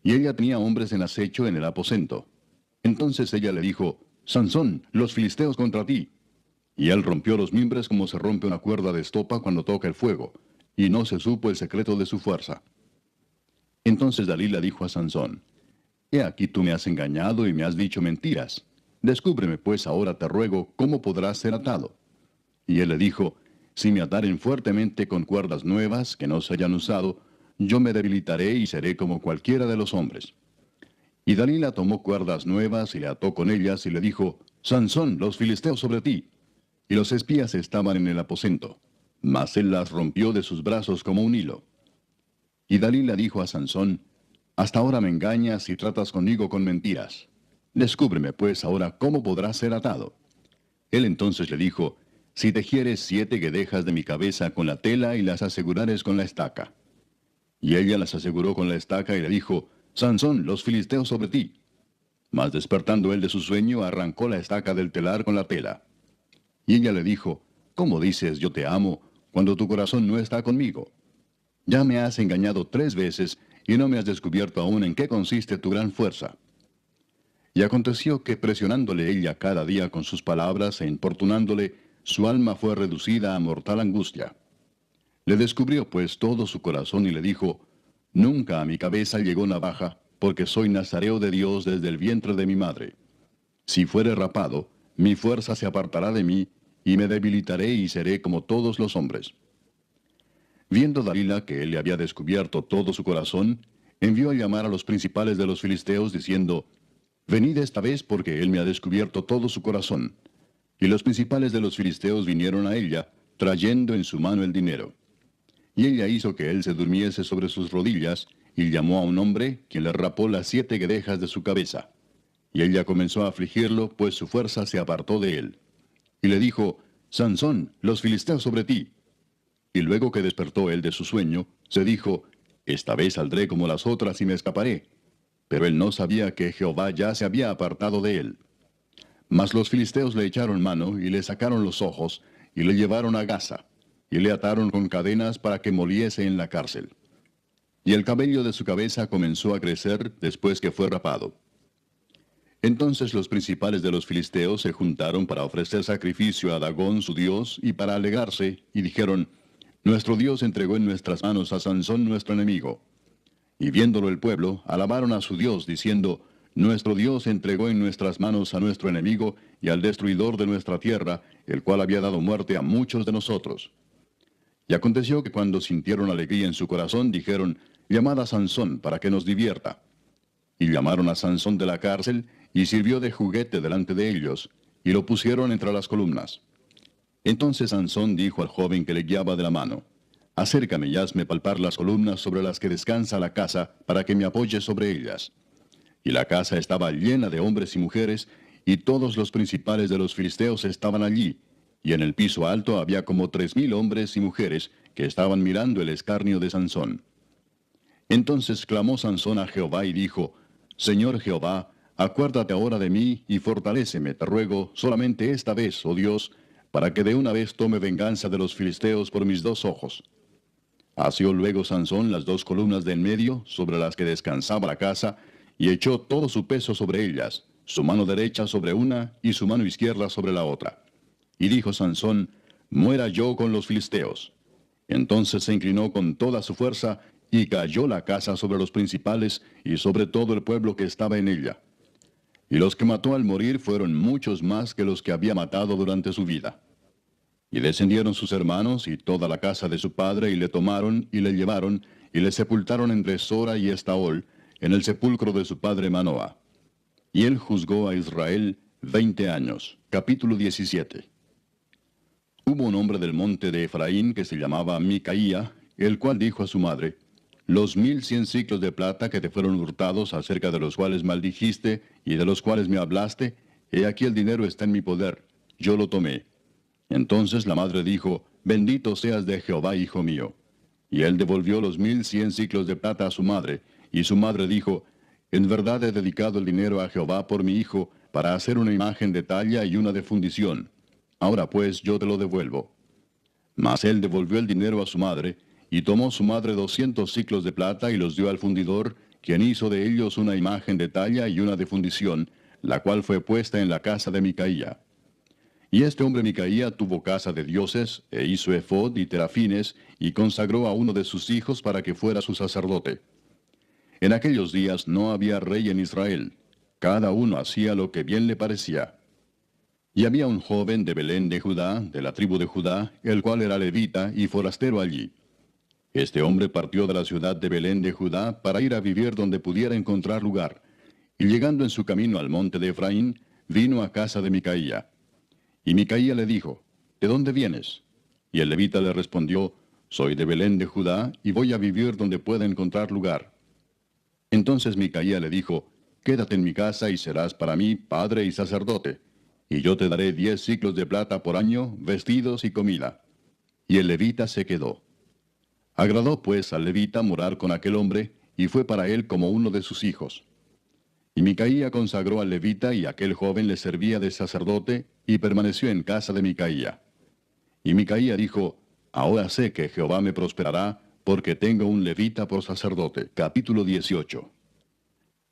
Y ella tenía hombres en acecho en el aposento. Entonces ella le dijo, Sansón, los filisteos contra ti. Y él rompió los mimbres como se rompe una cuerda de estopa cuando toca el fuego, y no se supo el secreto de su fuerza. Entonces Dalila dijo a Sansón, he aquí tú me has engañado y me has dicho mentiras. Descúbreme pues ahora te ruego cómo podrás ser atado. Y él le dijo, si me ataren fuertemente con cuerdas nuevas que no se hayan usado, yo me debilitaré y seré como cualquiera de los hombres. Y Dalila tomó cuerdas nuevas y le ató con ellas y le dijo, Sansón, los filisteos sobre ti. Y los espías estaban en el aposento, mas él las rompió de sus brazos como un hilo. Y Dalila dijo a Sansón, hasta ahora me engañas y tratas conmigo con mentiras. Descúbreme pues ahora cómo podrás ser atado. Él entonces le dijo, si tejieres 7 guedejas de mi cabeza con la tela y las asegurares con la estaca. Y ella las aseguró con la estaca y le dijo, Sansón, los filisteos sobre ti. Mas despertando él de su sueño, arrancó la estaca del telar con la tela. Y ella le dijo, ¿cómo dices yo te amo, cuando tu corazón no está conmigo? Ya me has engañado 3 veces, y no me has descubierto aún en qué consiste tu gran fuerza. Y aconteció que presionándole ella cada día con sus palabras e importunándole, su alma fue reducida a mortal angustia. Le descubrió pues todo su corazón y le dijo, Nunca a mi cabeza llegó navaja, porque soy nazareo de Dios desde el vientre de mi madre. Si fuere rapado, mi fuerza se apartará de mí, y me debilitaré y seré como todos los hombres. Viendo Dalila que él le había descubierto todo su corazón, envió a llamar a los principales de los filisteos, diciendo, Venid esta vez porque él me ha descubierto todo su corazón. Y los principales de los filisteos vinieron a ella, trayendo en su mano el dinero. Y ella hizo que él se durmiese sobre sus rodillas, y llamó a un hombre, quien le rapó las 7 guedejas de su cabeza. Y ella comenzó a afligirlo, pues su fuerza se apartó de él. Y le dijo, Sansón, los filisteos sobre ti. Y luego que despertó él de su sueño, se dijo, Esta vez saldré como las otras y me escaparé. Pero él no sabía que Jehová ya se había apartado de él. Mas los filisteos le echaron mano, y le sacaron los ojos, y le llevaron a Gaza, y le ataron con cadenas para que moliese en la cárcel. Y el cabello de su cabeza comenzó a crecer después que fue rapado. Entonces los principales de los filisteos se juntaron para ofrecer sacrificio a Dagón su dios, y para alegrarse, y dijeron, Nuestro Dios entregó en nuestras manos a Sansón nuestro enemigo. Y viéndolo el pueblo, alabaron a su Dios, diciendo, Nuestro Dios entregó en nuestras manos a nuestro enemigo y al destruidor de nuestra tierra, el cual había dado muerte a muchos de nosotros. Y aconteció que cuando sintieron alegría en su corazón, dijeron, Llamad a Sansón para que nos divierta. Y llamaron a Sansón de la cárcel, y sirvió de juguete delante de ellos, y lo pusieron entre las columnas. Entonces Sansón dijo al joven que le guiaba de la mano, Acércame y hazme palpar las columnas sobre las que descansa la casa, para que me apoye sobre ellas. Y la casa estaba llena de hombres y mujeres, y todos los principales de los filisteos estaban allí, y en el piso alto había como 3,000 hombres y mujeres que estaban mirando el escarnio de Sansón. Entonces clamó Sansón a Jehová y dijo, Señor Jehová, acuérdate ahora de mí y fortaléceme, te ruego, solamente esta vez, oh Dios, para que de una vez tome venganza de los filisteos por mis 2 ojos. Asió luego Sansón las 2 columnas de en medio, sobre las que descansaba la casa, y echó todo su peso sobre ellas, su mano derecha sobre una y su mano izquierda sobre la otra. Y dijo Sansón, Muera yo con los filisteos. Entonces se inclinó con toda su fuerza, y cayó la casa sobre los principales y sobre todo el pueblo que estaba en ella. Y los que mató al morir fueron muchos más que los que había matado durante su vida. Y descendieron sus hermanos y toda la casa de su padre, y le tomaron, y le llevaron, y le sepultaron entre Sora y Estaol, en el sepulcro de su padre Manoah. Y él juzgó a Israel 20 años. Capítulo 17. Hubo un hombre del monte de Efraín que se llamaba Micaía, el cual dijo a su madre, Los 1,100 siclos de plata que te fueron hurtados, acerca de los cuales maldijiste, y de los cuales me hablaste, he aquí el dinero está en mi poder, yo lo tomé. Entonces la madre dijo, Bendito seas de Jehová, hijo mío. Y él devolvió los 1,100 siclos de plata a su madre, y su madre dijo, En verdad he dedicado el dinero a Jehová por mi hijo, para hacer una imagen de talla y una de fundición. Ahora pues yo te lo devuelvo. Mas él devolvió el dinero a su madre, y tomó su madre 200 siclos de plata y los dio al fundidor, quien hizo de ellos una imagen de talla y una de fundición, la cual fue puesta en la casa de Micaía. Y este hombre Micaía tuvo casa de dioses, e hizo efod y terafines, y consagró a uno de sus hijos para que fuera su sacerdote. En aquellos días no había rey en Israel. Cada uno hacía lo que bien le parecía. Y había un joven de Belén de Judá, de la tribu de Judá, el cual era levita y forastero allí. Este hombre partió de la ciudad de Belén de Judá para ir a vivir donde pudiera encontrar lugar. Y llegando en su camino al monte de Efraín, vino a casa de Micaía. Y Micaía le dijo, ¿De dónde vienes? Y el levita le respondió, Soy de Belén de Judá, y voy a vivir donde pueda encontrar lugar. Entonces Micaía le dijo, Quédate en mi casa y serás para mí padre y sacerdote, y yo te daré 10 siclos de plata por año, vestidos y comida. Y el levita se quedó. Agradó pues al levita morar con aquel hombre, y fue para él como uno de sus hijos. Y Micaía consagró al levita, y aquel joven le servía de sacerdote, y permaneció en casa de Micaía. Y Micaía dijo, Ahora sé que Jehová me prosperará, porque tengo un levita por sacerdote. Capítulo 18.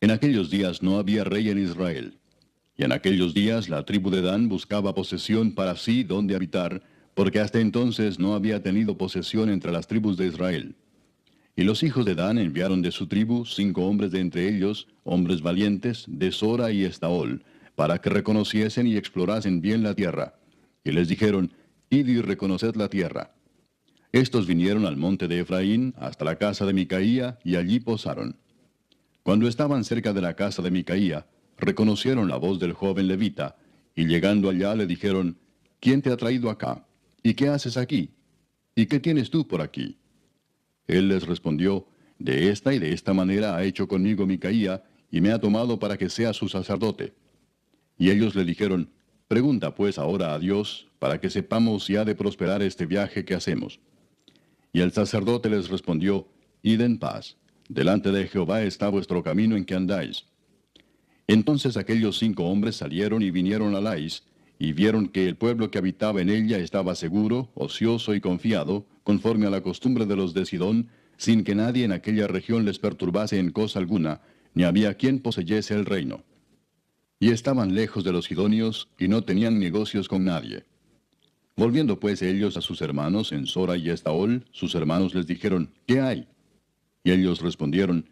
En aquellos días no había rey en Israel. Y en aquellos días la tribu de Dan buscaba posesión para sí donde habitar, porque hasta entonces no había tenido posesión entre las tribus de Israel. Y los hijos de Dan enviaron de su tribu 5 hombres de entre ellos, hombres valientes, de Sora y Estaol, para que reconociesen y explorasen bien la tierra. Y les dijeron, id y reconoced la tierra. Estos vinieron al monte de Efraín, hasta la casa de Micaía, y allí posaron. Cuando estaban cerca de la casa de Micaía, reconocieron la voz del joven levita, y llegando allá le dijeron, ¿quién te ha traído acá? ¿Y qué haces aquí? ¿Y qué tienes tú por aquí? Él les respondió, de esta y de esta manera ha hecho conmigo Micaía, y me ha tomado para que sea su sacerdote. Y ellos le dijeron, pregunta pues ahora a Dios, para que sepamos si ha de prosperar este viaje que hacemos. Y el sacerdote les respondió, id en paz, delante de Jehová está vuestro camino en que andáis. Entonces aquellos 5 hombres salieron y vinieron a Lais, y vieron que el pueblo que habitaba en ella estaba seguro, ocioso y confiado, conforme a la costumbre de los de Sidón, sin que nadie en aquella región les perturbase en cosa alguna, ni había quien poseyese el reino. Y estaban lejos de los sidonios, y no tenían negocios con nadie. Volviendo pues ellos a sus hermanos en Sora y Estaol, sus hermanos les dijeron, ¿qué hay? Y ellos respondieron,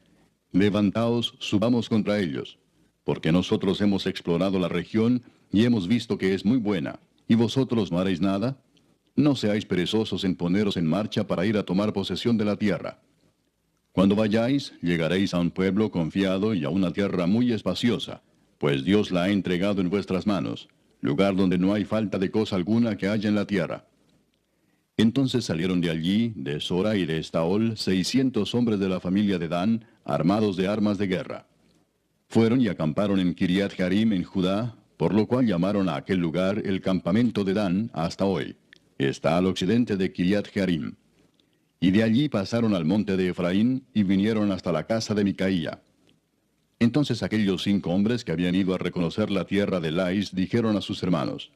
levantaos, subamos contra ellos, porque nosotros hemos explorado la región, y hemos visto que es muy buena, ¿y vosotros no haréis nada? No seáis perezosos en poneros en marcha para ir a tomar posesión de la tierra. Cuando vayáis, llegaréis a un pueblo confiado y a una tierra muy espaciosa, pues Dios la ha entregado en vuestras manos, lugar donde no hay falta de cosa alguna que haya en la tierra. Entonces salieron de allí, de Sora y de Estaol, 600 hombres de la familia de Dan, armados de armas de guerra. Fueron y acamparon en Kiriat Jearim en Judá, por lo cual llamaron a aquel lugar el campamento de Dan hasta hoy. Está al occidente de Kiriat Jearim. Y de allí pasaron al monte de Efraín y vinieron hasta la casa de Micaía. Entonces aquellos 5 hombres que habían ido a reconocer la tierra de Lais dijeron a sus hermanos,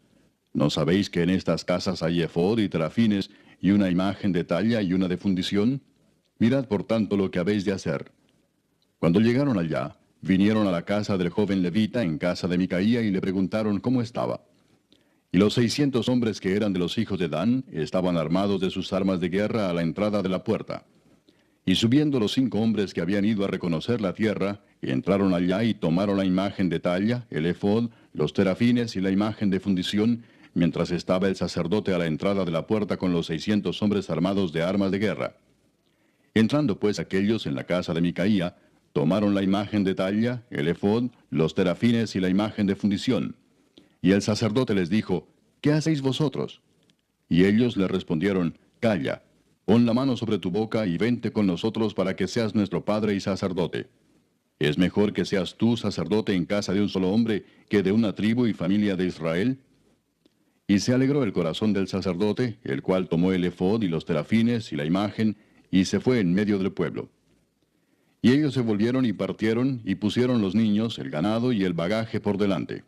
¿no sabéis que en estas casas hay efod y terafines y una imagen de talla y una de fundición? Mirad por tanto lo que habéis de hacer. Cuando llegaron allá, vinieron a la casa del joven levita en casa de Micaía y le preguntaron cómo estaba. Y los 600 hombres que eran de los hijos de Dan estaban armados de sus armas de guerra a la entrada de la puerta. Y subiendo los 5 hombres que habían ido a reconocer la tierra, entraron allá y tomaron la imagen de talla, el efod, los terafines y la imagen de fundición, mientras estaba el sacerdote a la entrada de la puerta con los 600 hombres armados de armas de guerra. Entrando pues aquellos en la casa de Micaía, tomaron la imagen de talla, el efod, los terafines y la imagen de fundición. Y el sacerdote les dijo, ¿qué hacéis vosotros? Y ellos le respondieron, calla, pon la mano sobre tu boca y vente con nosotros para que seas nuestro padre y sacerdote. ¿Es mejor que seas tú sacerdote en casa de un solo hombre que de una tribu y familia de Israel? Y se alegró el corazón del sacerdote, el cual tomó el efod y los terafines y la imagen, y se fue en medio del pueblo. Y ellos se volvieron y partieron, y pusieron los niños, el ganado y el bagaje por delante.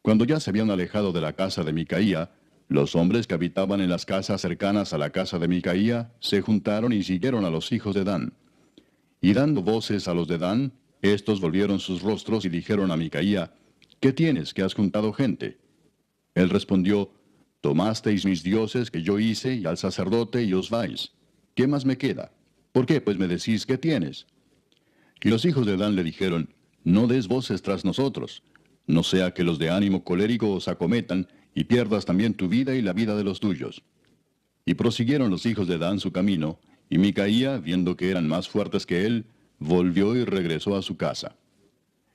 Cuando ya se habían alejado de la casa de Micaía, los hombres que habitaban en las casas cercanas a la casa de Micaía se juntaron y siguieron a los hijos de Dan. Y dando voces a los de Dan, estos volvieron sus rostros y dijeron a Micaía, ¿qué tienes que has juntado gente? Él respondió, tomasteis mis dioses que yo hice y al sacerdote y os vais. ¿Qué más me queda? ¿Por qué pues me decís qué tienes? Y los hijos de Dan le dijeron, no des voces tras nosotros, no sea que los de ánimo colérico os acometan, y pierdas también tu vida y la vida de los tuyos. Y prosiguieron los hijos de Dan su camino, y Micaía, viendo que eran más fuertes que él, volvió y regresó a su casa.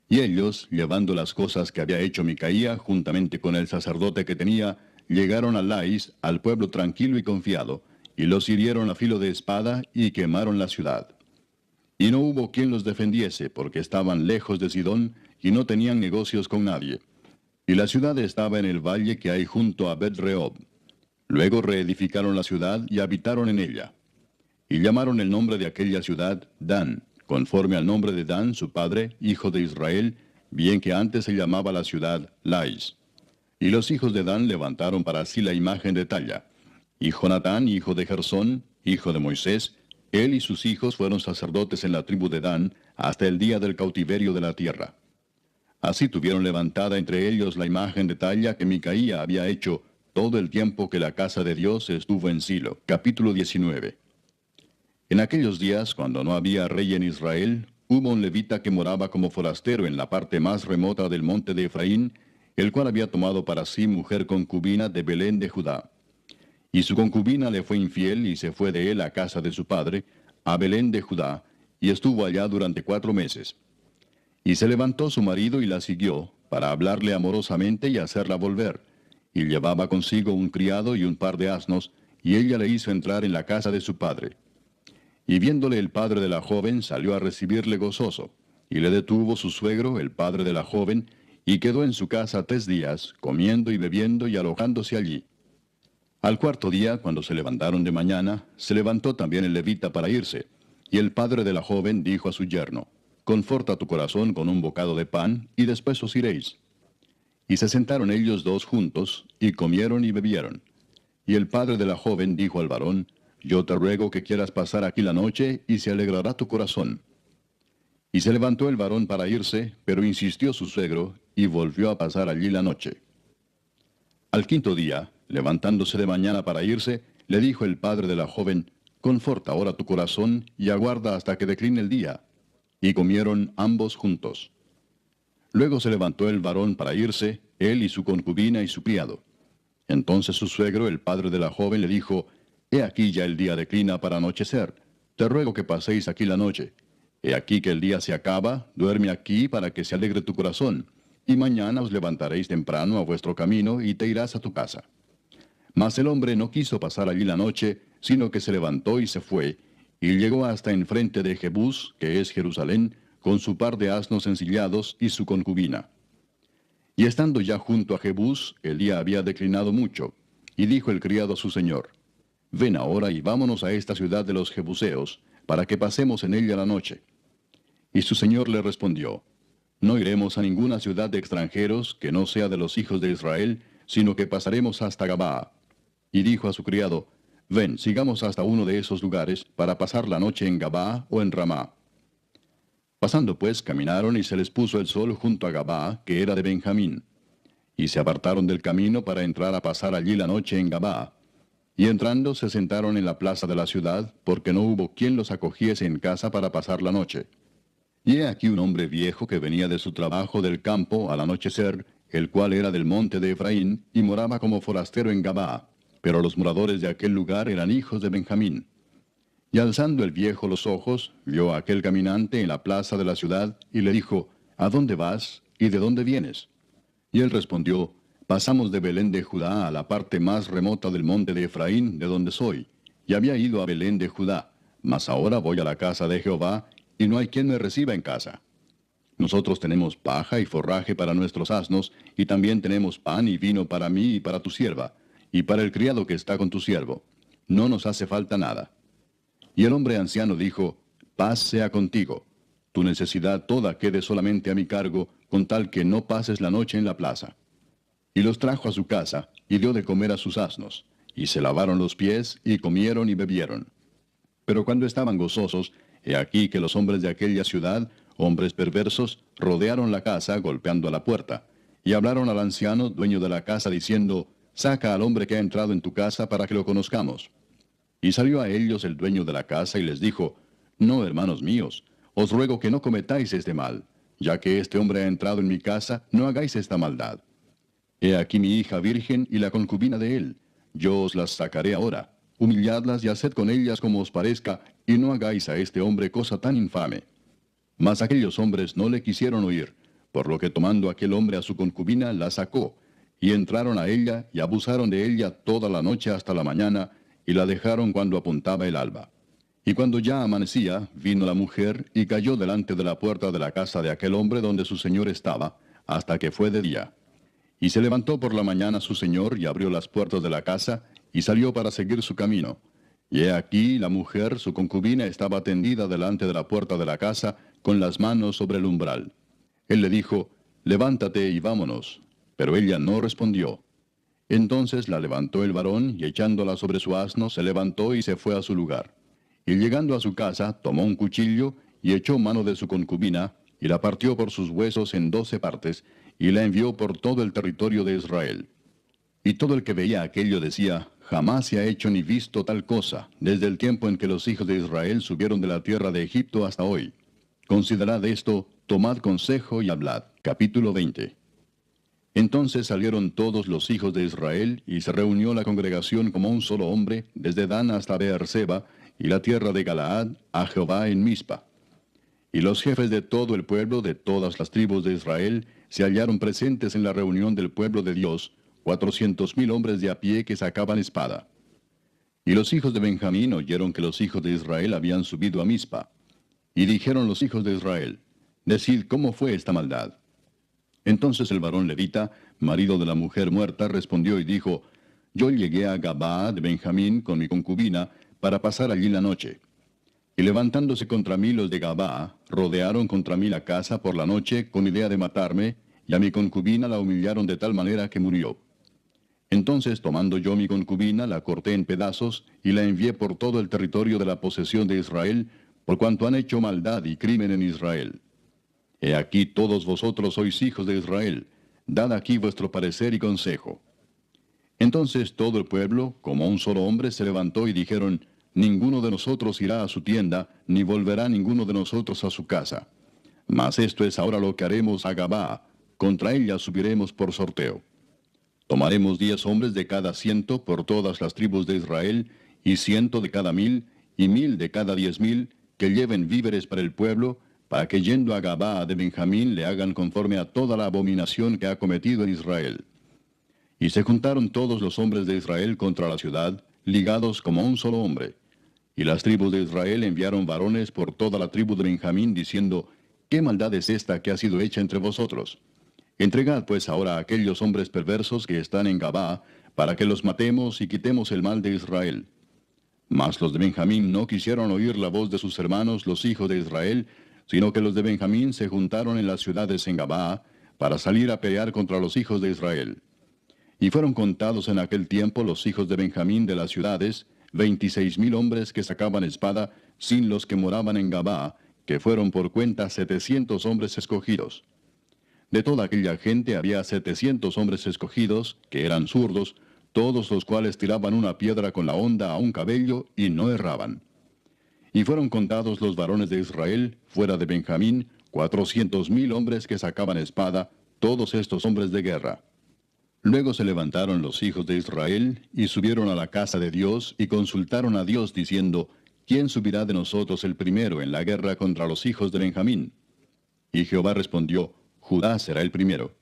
Y ellos, llevando las cosas que había hecho Micaía, juntamente con el sacerdote que tenía, llegaron a Lais, al pueblo tranquilo y confiado, y los hirieron a filo de espada, y quemaron la ciudad. Y no hubo quien los defendiese, porque estaban lejos de Sidón, y no tenían negocios con nadie. Y la ciudad estaba en el valle que hay junto a Bet-rehob. Luego reedificaron la ciudad y habitaron en ella. Y llamaron el nombre de aquella ciudad Dan, conforme al nombre de Dan, su padre, hijo de Israel, bien que antes se llamaba la ciudad Lais. Y los hijos de Dan levantaron para sí la imagen de talla. Y Jonatán, hijo de Gersón, hijo de Moisés, Él y sus hijos fueron sacerdotes en la tribu de Dan hasta el día del cautiverio de la tierra. Así tuvieron levantada entre ellos la imagen de talla que Micaía había hecho todo el tiempo que la casa de Dios estuvo en Silo. Capítulo 19. En aquellos días, cuando no había rey en Israel, hubo un levita que moraba como forastero en la parte más remota del monte de Efraín, el cual había tomado para sí mujer concubina de Belén de Judá. Y su concubina le fue infiel y se fue de él a casa de su padre, a Belén de Judá, y estuvo allá durante 4 meses. Y se levantó su marido y la siguió, para hablarle amorosamente y hacerla volver. Y llevaba consigo un criado y un par de asnos, y ella le hizo entrar en la casa de su padre. Y viéndole el padre de la joven, salió a recibirle gozoso. Y le detuvo su suegro, el padre de la joven, y quedó en su casa 3 días, comiendo y bebiendo y alojándose allí. Al 4.º día, cuando se levantaron de mañana, se levantó también el levita para irse. Y el padre de la joven dijo a su yerno: Conforta tu corazón con un bocado de pan, y después os iréis. Y se sentaron ellos dos juntos, y comieron y bebieron. Y el padre de la joven dijo al varón: Yo te ruego que quieras pasar aquí la noche, y se alegrará tu corazón. Y se levantó el varón para irse, pero insistió su suegro, y volvió a pasar allí la noche. Al 5.º día, levantándose de mañana para irse, le dijo el padre de la joven: Conforta ahora tu corazón, y aguarda hasta que decline el día. Y comieron ambos juntos. Luego se levantó el varón para irse, él y su concubina y su criado. Entonces su suegro, el padre de la joven, le dijo: He aquí ya el día declina para anochecer. Te ruego que paséis aquí la noche. He aquí que el día se acaba, duerme aquí para que se alegre tu corazón. Y mañana os levantaréis temprano a vuestro camino y te irás a tu casa. Mas el hombre no quiso pasar allí la noche, sino que se levantó y se fue, y llegó hasta enfrente de Jebús, que es Jerusalén, con su par de asnos ensillados y su concubina. Y estando ya junto a Jebús, el día había declinado mucho, y dijo el criado a su señor: Ven ahora y vámonos a esta ciudad de los Jebuseos, para que pasemos en ella la noche. Y su señor le respondió: No iremos a ninguna ciudad de extranjeros que no sea de los hijos de Israel, sino que pasaremos hasta Gabaa. Y dijo a su criado: Ven, sigamos hasta uno de esos lugares, para pasar la noche en Gabaa o en Ramá. Pasando pues, caminaron y se les puso el sol junto a Gabaa, que era de Benjamín. Y se apartaron del camino para entrar a pasar allí la noche en Gabaa. Y entrando se sentaron en la plaza de la ciudad, porque no hubo quien los acogiese en casa para pasar la noche. Y he aquí un hombre viejo que venía de su trabajo del campo al anochecer, el cual era del monte de Efraín, y moraba como forastero en Gabaa. Pero los moradores de aquel lugar eran hijos de Benjamín. Y alzando el viejo los ojos, vio a aquel caminante en la plaza de la ciudad, y le dijo: ¿A dónde vas, y de dónde vienes? Y él respondió: Pasamos de Belén de Judá a la parte más remota del monte de Efraín, de donde soy. Y había ido a Belén de Judá, mas ahora voy a la casa de Jehová, y no hay quien me reciba en casa. Nosotros tenemos paja y forraje para nuestros asnos, y también tenemos pan y vino para mí y para tu sierva, y para el criado que está con tu siervo. No nos hace falta nada. Y el hombre anciano dijo: Paz sea contigo. Tu necesidad toda quede solamente a mi cargo, con tal que no pases la noche en la plaza. Y los trajo a su casa, y dio de comer a sus asnos. Y se lavaron los pies, y comieron y bebieron. Pero cuando estaban gozosos, he aquí que los hombres de aquella ciudad, hombres perversos, rodearon la casa, golpeando a la puerta. Y hablaron al anciano, dueño de la casa, diciendo: Saca al hombre que ha entrado en tu casa, para que lo conozcamos. Y salió a ellos el dueño de la casa y les dijo: No, hermanos míos, os ruego que no cometáis este mal. Ya que este hombre ha entrado en mi casa, no hagáis esta maldad. He aquí mi hija virgen y la concubina de él. Yo os las sacaré ahora. Humilladlas y haced con ellas como os parezca, y no hagáis a este hombre cosa tan infame. Mas aquellos hombres no le quisieron oír, por lo que tomando aquel hombre a su concubina, la sacó, y entraron a ella y abusaron de ella toda la noche hasta la mañana, y la dejaron cuando apuntaba el alba. Y cuando ya amanecía, vino la mujer y cayó delante de la puerta de la casa de aquel hombre donde su señor estaba, hasta que fue de día. Y se levantó por la mañana su señor y abrió las puertas de la casa, y salió para seguir su camino. Y he aquí la mujer, su concubina, estaba tendida delante de la puerta de la casa, con las manos sobre el umbral. Él le dijo: Levántate y vámonos. Pero ella no respondió. Entonces la levantó el varón, y echándola sobre su asno, se levantó y se fue a su lugar. Y llegando a su casa, tomó un cuchillo, y echó mano de su concubina, y la partió por sus huesos en 12 partes, y la envió por todo el territorio de Israel. Y todo el que veía aquello decía, jamás se ha hecho ni visto tal cosa, desde el tiempo en que los hijos de Israel subieron de la tierra de Egipto hasta hoy. Considerad esto, tomad consejo y hablad. Capítulo 20. Entonces salieron todos los hijos de Israel, y se reunió la congregación como un solo hombre, desde Dan hasta Beerseba, y la tierra de Galaad, a Jehová en Mizpa. Y los jefes de todo el pueblo, de todas las tribus de Israel, se hallaron presentes en la reunión del pueblo de Dios, 400,000 hombres de a pie que sacaban espada. Y los hijos de Benjamín oyeron que los hijos de Israel habían subido a Mizpa. Y dijeron los hijos de Israel, decid cómo fue esta maldad. Entonces el varón levita, marido de la mujer muerta, respondió y dijo, yo llegué a Gabaa de Benjamín con mi concubina, para pasar allí la noche. Y levantándose contra mí los de Gabaa, rodearon contra mí la casa por la noche con idea de matarme, y a mi concubina la humillaron de tal manera que murió. Entonces, tomando yo mi concubina, la corté en pedazos, y la envié por todo el territorio de la posesión de Israel, por cuanto han hecho maldad y crimen en Israel. He aquí todos vosotros sois hijos de Israel, dad aquí vuestro parecer y consejo. Entonces todo el pueblo, como un solo hombre, se levantó y dijeron, ninguno de nosotros irá a su tienda, ni volverá ninguno de nosotros a su casa. Mas esto es ahora lo que haremos a Gabaa, contra ella subiremos por sorteo. Tomaremos 10 hombres de cada 100 por todas las tribus de Israel, y 100 de cada 1000, y 1000 de cada 10,000, que lleven víveres para el pueblo, para que yendo a Gabaa de Benjamín le hagan conforme a toda la abominación que ha cometido en Israel. Y se juntaron todos los hombres de Israel contra la ciudad, ligados como un solo hombre. Y las tribus de Israel enviaron varones por toda la tribu de Benjamín, diciendo, ¿qué maldad es esta que ha sido hecha entre vosotros? Entregad pues ahora a aquellos hombres perversos que están en Gabaa, para que los matemos y quitemos el mal de Israel. Mas los de Benjamín no quisieron oír la voz de sus hermanos, los hijos de Israel, sino que los de Benjamín se juntaron en las ciudades en Gabaa, para salir a pelear contra los hijos de Israel. Y fueron contados en aquel tiempo los hijos de Benjamín de las ciudades, 26,000 hombres que sacaban espada, sin los que moraban en Gabaa, que fueron por cuenta 700 hombres escogidos. De toda aquella gente había 700 hombres escogidos, que eran zurdos, todos los cuales tiraban una piedra con la honda a un cabello y no erraban. Y fueron contados los varones de Israel, fuera de Benjamín, 400,000 hombres que sacaban espada, todos estos hombres de guerra. Luego se levantaron los hijos de Israel, y subieron a la casa de Dios, y consultaron a Dios, diciendo, ¿quién subirá de nosotros el primero en la guerra contra los hijos de Benjamín? Y Jehová respondió, Judá será el primero.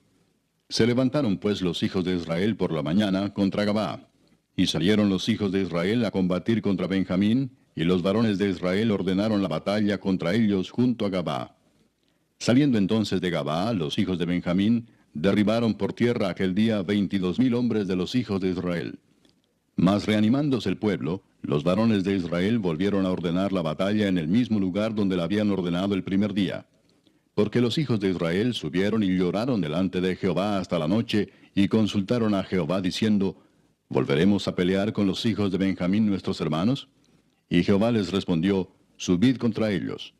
Se levantaron pues los hijos de Israel por la mañana contra Gabaa. Y salieron los hijos de Israel a combatir contra Benjamín, y los varones de Israel ordenaron la batalla contra ellos junto a Gabaa. Saliendo entonces de Gabaa, los hijos de Benjamín derribaron por tierra aquel día 22,000 hombres de los hijos de Israel. Mas reanimándose el pueblo, los varones de Israel volvieron a ordenar la batalla en el mismo lugar donde la habían ordenado el primer día. Porque los hijos de Israel subieron y lloraron delante de Jehová hasta la noche, y consultaron a Jehová diciendo, ¿volveremos a pelear con los hijos de Benjamín nuestros hermanos? Y Jehová les respondió, subid contra ellos.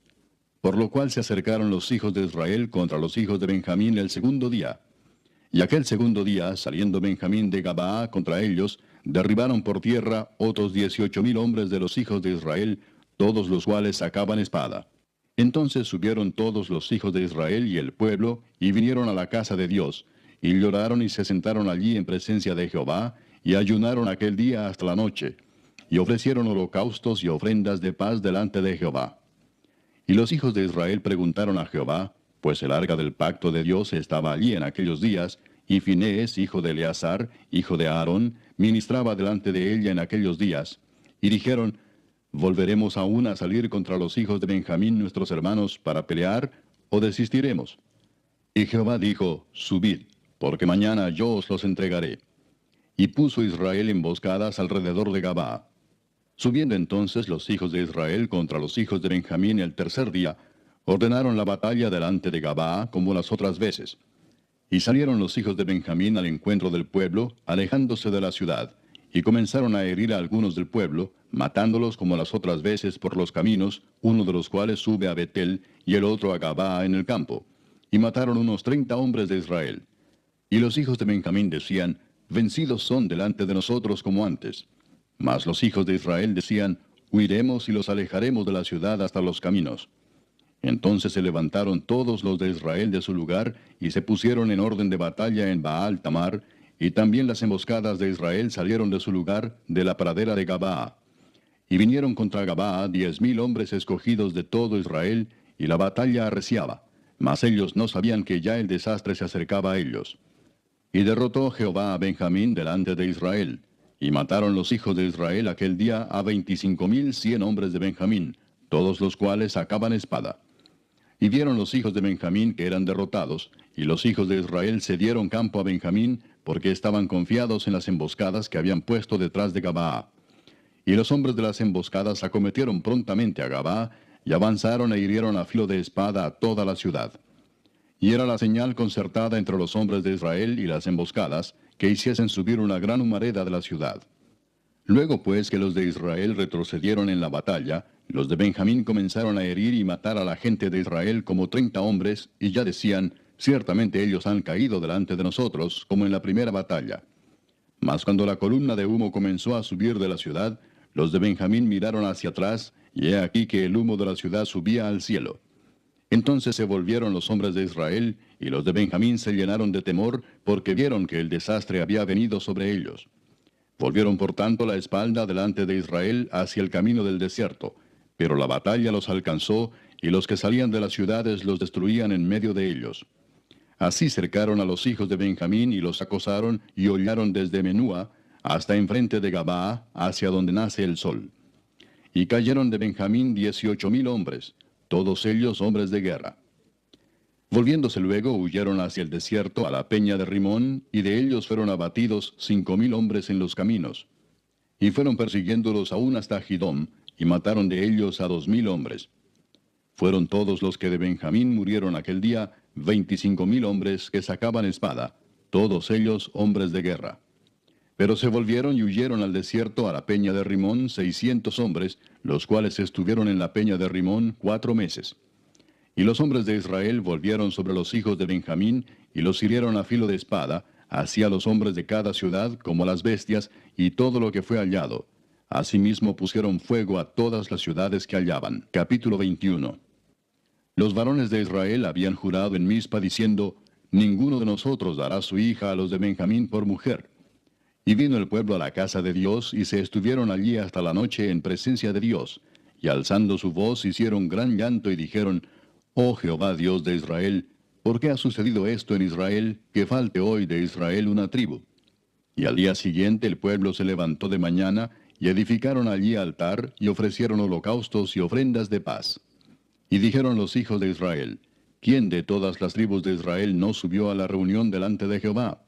Por lo cual se acercaron los hijos de Israel contra los hijos de Benjamín el segundo día. Y aquel segundo día, saliendo Benjamín de Gabaa contra ellos, derribaron por tierra otros 18,000 hombres de los hijos de Israel, todos los cuales sacaban espada. Entonces subieron todos los hijos de Israel y el pueblo, y vinieron a la casa de Dios, y lloraron y se sentaron allí en presencia de Jehová, y ayunaron aquel día hasta la noche, y ofrecieron holocaustos y ofrendas de paz delante de Jehová. Y los hijos de Israel preguntaron a Jehová, pues el arca del pacto de Dios estaba allí en aquellos días, y Finehés, hijo de Eleazar, hijo de Aarón, ministraba delante de ella en aquellos días. Y dijeron, ¿volveremos aún a salir contra los hijos de Benjamín nuestros hermanos para pelear, o desistiremos? Y Jehová dijo, subid, porque mañana yo os los entregaré. Y puso Israel emboscadas alrededor de Gabaa. Subiendo entonces los hijos de Israel contra los hijos de Benjamín el tercer día, ordenaron la batalla delante de Gabaa como las otras veces. Y salieron los hijos de Benjamín al encuentro del pueblo, alejándose de la ciudad, y comenzaron a herir a algunos del pueblo, matándolos como las otras veces por los caminos, uno de los cuales sube a Betel y el otro a Gabaa en el campo. Y mataron unos 30 hombres de Israel. Y los hijos de Benjamín decían, vencidos son delante de nosotros como antes. Mas los hijos de Israel decían, huiremos y los alejaremos de la ciudad hasta los caminos. Entonces se levantaron todos los de Israel de su lugar, y se pusieron en orden de batalla en Baal Tamar, y también las emboscadas de Israel salieron de su lugar, de la pradera de Gabaa. Y vinieron contra Gabaa 10,000 hombres escogidos de todo Israel, y la batalla arreciaba, mas ellos no sabían que ya el desastre se acercaba a ellos. Y derrotó Jehová a Benjamín delante de Israel, y mataron los hijos de Israel aquel día a 25,100 hombres de Benjamín, todos los cuales sacaban espada. Y vieron los hijos de Benjamín que eran derrotados, y los hijos de Israel cedieron campo a Benjamín, porque estaban confiados en las emboscadas que habían puesto detrás de Gabaa. Y los hombres de las emboscadas acometieron prontamente a Gabaa, y avanzaron e hirieron a filo de espada a toda la ciudad. Y era la señal concertada entre los hombres de Israel y las emboscadas, que hiciesen subir una gran humareda de la ciudad. Luego pues que los de Israel retrocedieron en la batalla, los de Benjamín comenzaron a herir y matar a la gente de Israel como 30 hombres, y ya decían, ciertamente ellos han caído delante de nosotros, como en la primera batalla. Mas cuando la columna de humo comenzó a subir de la ciudad, los de Benjamín miraron hacia atrás, y he aquí que el humo de la ciudad subía al cielo. Entonces se volvieron los hombres de Israel, y los de Benjamín se llenaron de temor, porque vieron que el desastre había venido sobre ellos. Volvieron por tanto la espalda delante de Israel hacia el camino del desierto, pero la batalla los alcanzó, y los que salían de las ciudades los destruían en medio de ellos. Así cercaron a los hijos de Benjamín, y los acosaron, y hollaron desde Menúa hasta enfrente de Gabaa, hacia donde nace el sol. Y cayeron de Benjamín 18,000 hombres, todos ellos hombres de guerra. Volviéndose luego, huyeron hacia el desierto, a la peña de Rimón, y de ellos fueron abatidos 5,000 hombres en los caminos. Y fueron persiguiéndolos aún hasta Gidom, y mataron de ellos a 2,000 hombres. Fueron todos los que de Benjamín murieron aquel día, 25,000 hombres que sacaban espada, todos ellos hombres de guerra. Pero se volvieron y huyeron al desierto, a la peña de Rimón, 600 hombres, los cuales estuvieron en la peña de Rimón 4 meses. Y los hombres de Israel volvieron sobre los hijos de Benjamín, y los hirieron a filo de espada, así a los hombres de cada ciudad como a las bestias, y todo lo que fue hallado. Asimismo pusieron fuego a todas las ciudades que hallaban. Capítulo 21. Los varones de Israel habían jurado en Mizpa diciendo, ninguno de nosotros dará su hija a los de Benjamín por mujer. Y vino el pueblo a la casa de Dios, y se estuvieron allí hasta la noche en presencia de Dios, y alzando su voz hicieron gran llanto y dijeron, oh Jehová Dios de Israel, ¿por qué ha sucedido esto en Israel, que falte hoy de Israel una tribu? Y al día siguiente el pueblo se levantó de mañana, y edificaron allí altar, y ofrecieron holocaustos y ofrendas de paz. Y dijeron los hijos de Israel, ¿quién de todas las tribus de Israel no subió a la reunión delante de Jehová?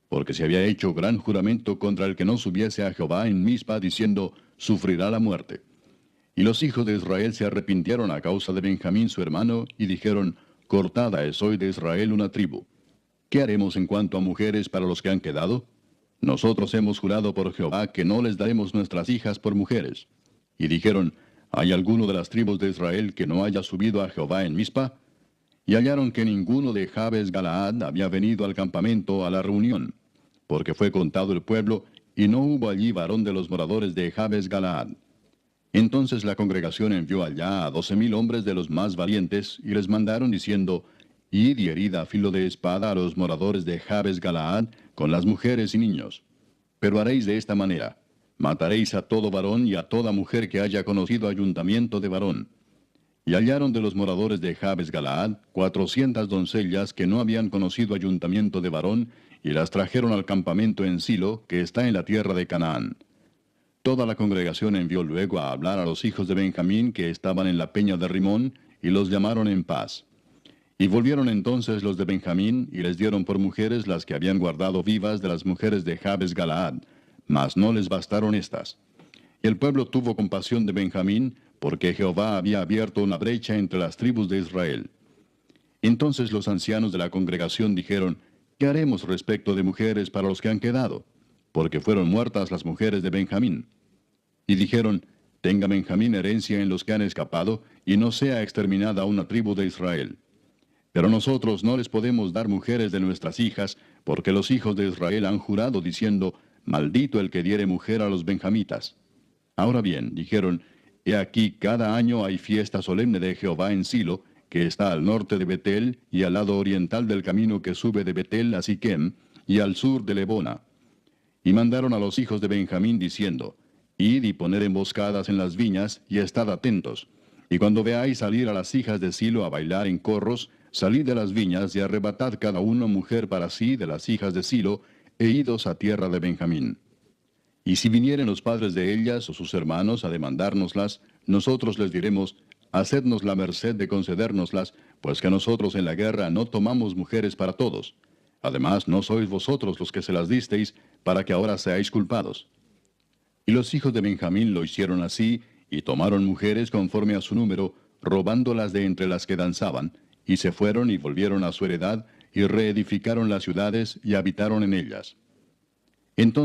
Porque se había hecho gran juramento contra el que no subiese a Jehová en Mizpa, diciendo, sufrirá la muerte. Y los hijos de Israel se arrepintieron a causa de Benjamín su hermano, y dijeron, cortada es hoy de Israel una tribu. ¿Qué haremos en cuanto a mujeres para los que han quedado? Nosotros hemos jurado por Jehová que no les daremos nuestras hijas por mujeres. Y dijeron, ¿hay alguno de las tribus de Israel que no haya subido a Jehová en Mizpa? Y hallaron que ninguno de Jabes Galaad había venido al campamento a la reunión, porque fue contado el pueblo, y no hubo allí varón de los moradores de Jabes Galaad. Entonces la congregación envió allá a 12,000 hombres de los más valientes, y les mandaron diciendo, id y herid a filo de espada a los moradores de Jabes Galaad, con las mujeres y niños. Pero haréis de esta manera, mataréis a todo varón y a toda mujer que haya conocido ayuntamiento de varón. Y hallaron de los moradores de Jabes Galaad 400 doncellas que no habían conocido ayuntamiento de varón, y las trajeron al campamento en Silo, que está en la tierra de Canaán. Toda la congregación envió luego a hablar a los hijos de Benjamín que estaban en la peña de Rimón, y los llamaron en paz. Y volvieron entonces los de Benjamín, y les dieron por mujeres las que habían guardado vivas de las mujeres de Jabes Galaad, mas no les bastaron estas. Y el pueblo tuvo compasión de Benjamín, porque Jehová había abierto una brecha entre las tribus de Israel. Entonces los ancianos de la congregación dijeron, ¿qué haremos respecto de mujeres para los que han quedado? porque fueron muertas las mujeres de Benjamín. Y dijeron, tenga Benjamín herencia en los que han escapado, y no sea exterminada una tribu de Israel. Pero nosotros no les podemos dar mujeres de nuestras hijas, porque los hijos de Israel han jurado diciendo, maldito el que diere mujer a los benjamitas. Ahora bien, dijeron, he aquí cada año hay fiesta solemne de Jehová en Silo, que está al norte de Betel, y al lado oriental del camino que sube de Betel a Siquem, y al sur de Lebona. Y mandaron a los hijos de Benjamín diciendo, id y poned emboscadas en las viñas, y estad atentos. Y cuando veáis salir a las hijas de Silo a bailar en corros, salid de las viñas y arrebatad cada uno mujer para sí de las hijas de Silo, e idos a tierra de Benjamín. Y si vinieren los padres de ellas o sus hermanos a demandárnoslas, nosotros les diremos, hacednos la merced de concedérnoslas, pues que nosotros en la guerra no tomamos mujeres para todos. Además, no sois vosotros los que se las disteis, para que ahora seáis culpados. Y los hijos de Benjamín lo hicieron así, y tomaron mujeres conforme a su número, robándolas de entre las que danzaban, y se fueron y volvieron a su heredad, y reedificaron las ciudades, y habitaron en ellas. Entonces